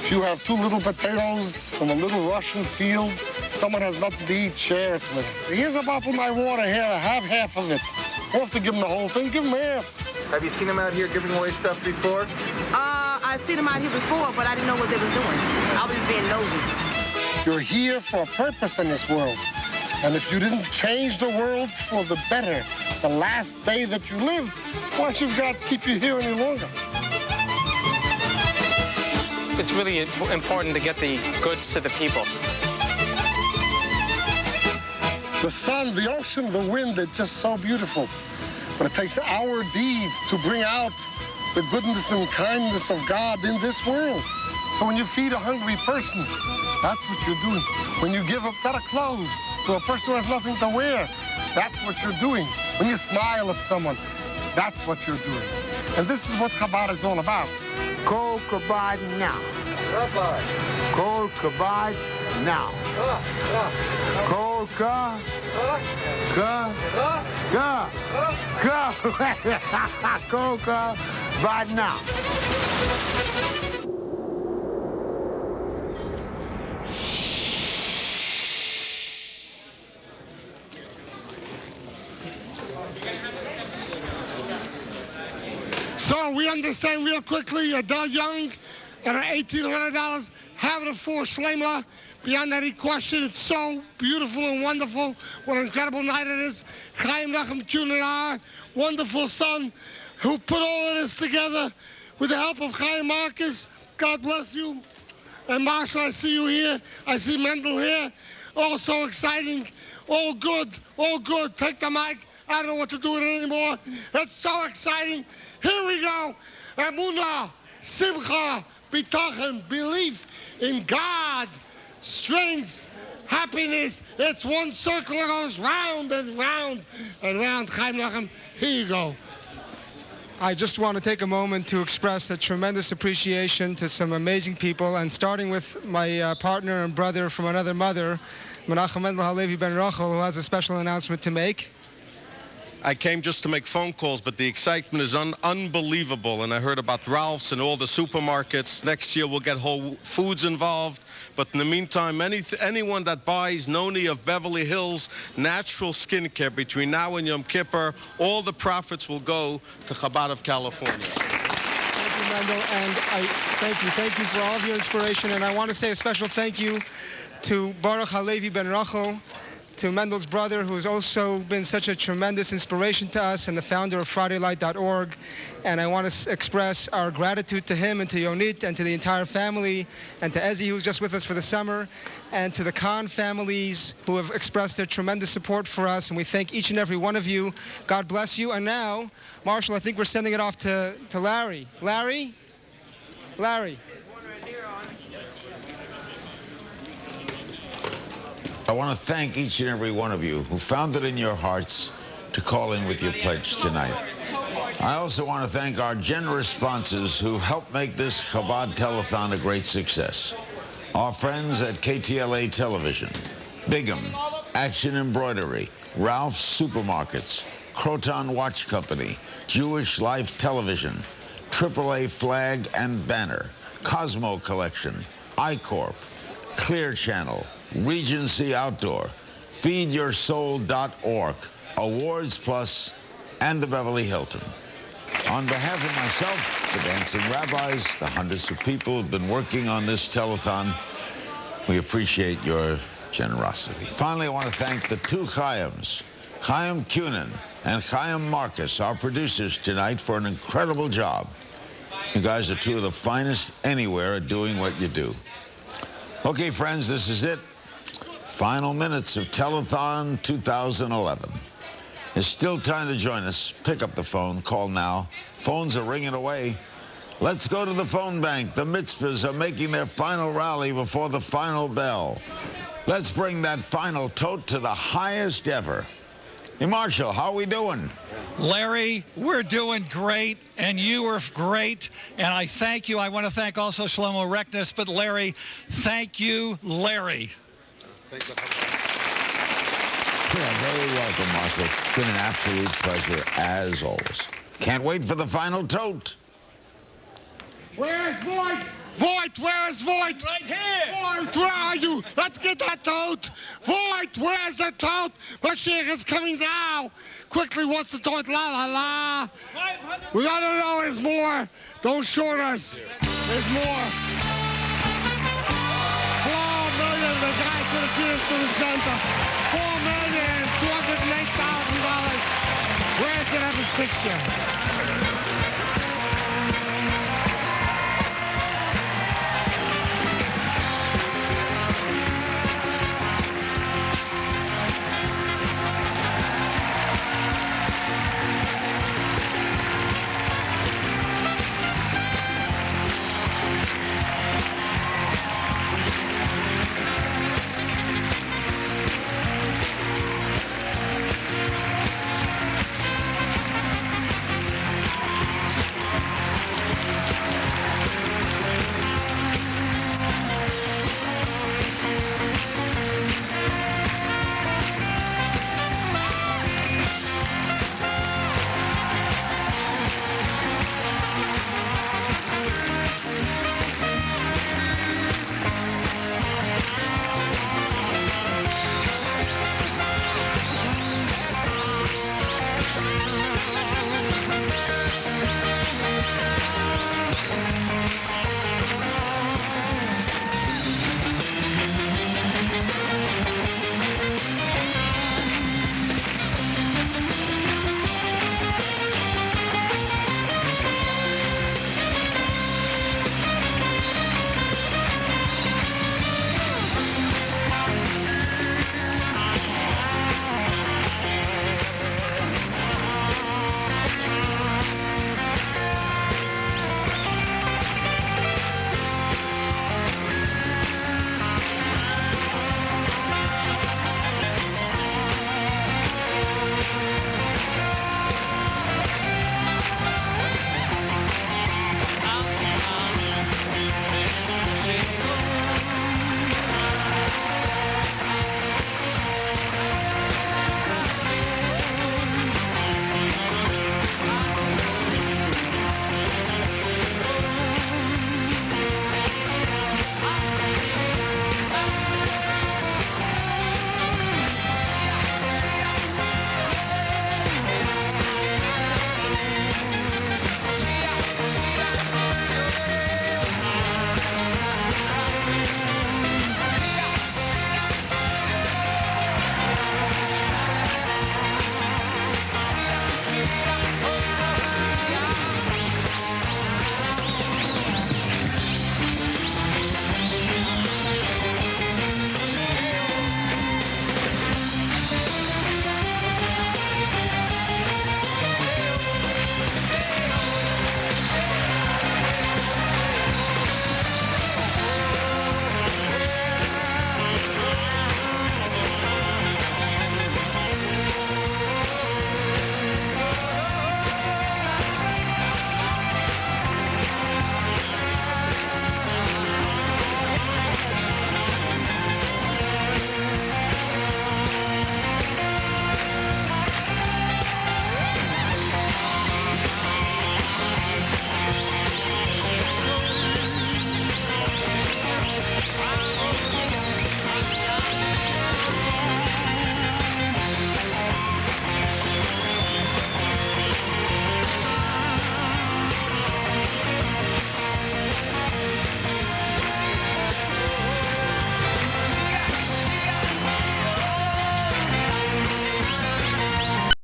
S7: If you have 2 little potatoes from a little Russian field, someone has nothing to eat, share it with them. Here's a bottle of my water here, have half of it. You don't have to give them the whole thing, give them half.
S16: Have you seen them out here giving away stuff before?
S22: I've seen them out here before, but I didn't know what they was doing. I was just being nosy.
S7: You're here for a purpose in this world. And if you didn't change the world for the better the last day that you lived, why should God keep you here any longer?
S23: It's really important to get the goods to the people.
S7: The sun, the ocean, the wind, they're just so beautiful. But it takes our deeds to bring out the goodness and kindness of God in this world. So when you feed a hungry person, that's what you're doing. When you give a set of clothes to a person who has nothing to wear, that's what you're doing. When you smile at someone, that's what you're doing. And this is what Chabad is all about.
S13: Call Chabad now. Chabad. Call Chabad now. Call Chabad. Call Chabad now.
S7: So we understand real quickly, Adele Young at her $1,800, having a for Shleima. Beyond any question, it's so beautiful and wonderful. What an incredible night it is. Chaim Nachum Kuhn and our wonderful son who put all of this together with the help of Chaim Marcus. God bless you. And Marshall, I see you here. I see Mendel here. All so exciting. All good. All good. Take the mic. I don't know what to do with it anymore. It's so exciting. Here we go. Emunah, Simcha, Bitachon, belief in God, strength, happiness. It's one circle that goes round and round and round. Chaim Nachum, here you go.
S23: I just want to take a moment to express a tremendous appreciation to some amazing people, and starting with my partner and brother from another mother, Menachem Mendel Halevi Ben Rachel, who has a special announcement to make.
S14: I came just to make phone calls, but the excitement is unbelievable. And I heard about Ralph's and all the supermarkets. Next year we'll get Whole Foods involved. But in the meantime, anyone that buys Noni of Beverly Hills natural skincare between now and Yom Kippur, all the profits will go to Chabad of California.
S23: Thank you, Mendel, and thank you for all of your inspiration. And I want to say a special thank you to Baruch Halevi Ben Rachel, to Mendel's brother, who's also been such a tremendous inspiration to us, and the founder of FridayLight.org. And I want to express our gratitude to him and to Yonit and to the entire family, and to Ezzy, who's just with us for the summer, and to the Khan families who have expressed their tremendous support for us. And we thank each and every one of you. God bless you. And now, Marshall, I think we're sending it off to Larry. Larry?
S1: I want to thank each and every one of you who found it in your hearts to call in with your pledge tonight. I also want to thank our generous sponsors who helped make this Chabad Telethon a great success. Our friends at KTLA Television, Bigham, Action Embroidery, Ralph's Supermarkets, Croton Watch Company, Jewish Life Television, AAA Flag and Banner, Cosmo Collection, iCorp, Clear Channel, Regency Outdoor, FeedYourSoul.org, Awards Plus, and the Beverly Hilton. On behalf of myself, the Dancing Rabbis, the hundreds of people who've been working on this telethon, we appreciate your generosity. Finally, I want to thank the two Chaims, Chaim Kuhn and Chaim Marcus, our producers tonight, for an incredible job. You guys are two of the finest anywhere at doing what you do. Okay, friends, this is it. Final minutes of Telethon 2011. There's still time to join us. Pick up the phone. Call now. Phones are ringing away. Let's go to the phone bank. The mitzvahs are making their final rally before the final bell. Let's bring that final tote to the highest ever. Hey, Marshall, how are we doing?
S9: Larry, we're doing great, and you were great, and I thank you. I want to thank also Shlomo Reckness, but Larry, thank you, Larry.
S1: You're very welcome, Marshall. It's been an absolute pleasure, as always. Can't wait for the final tote.
S7: Where's Voight? Voight, where is Voight?
S15: Right here.
S7: Voight, where are you? Let's get that tote. Voight, where's the tote? Mashiach is coming now. Quickly, what's the tote? La, la, la. We don't know. There's more. Don't short us. There's more. 4 million. The guy could have to the center. $4,208,000. Where's it have his picture?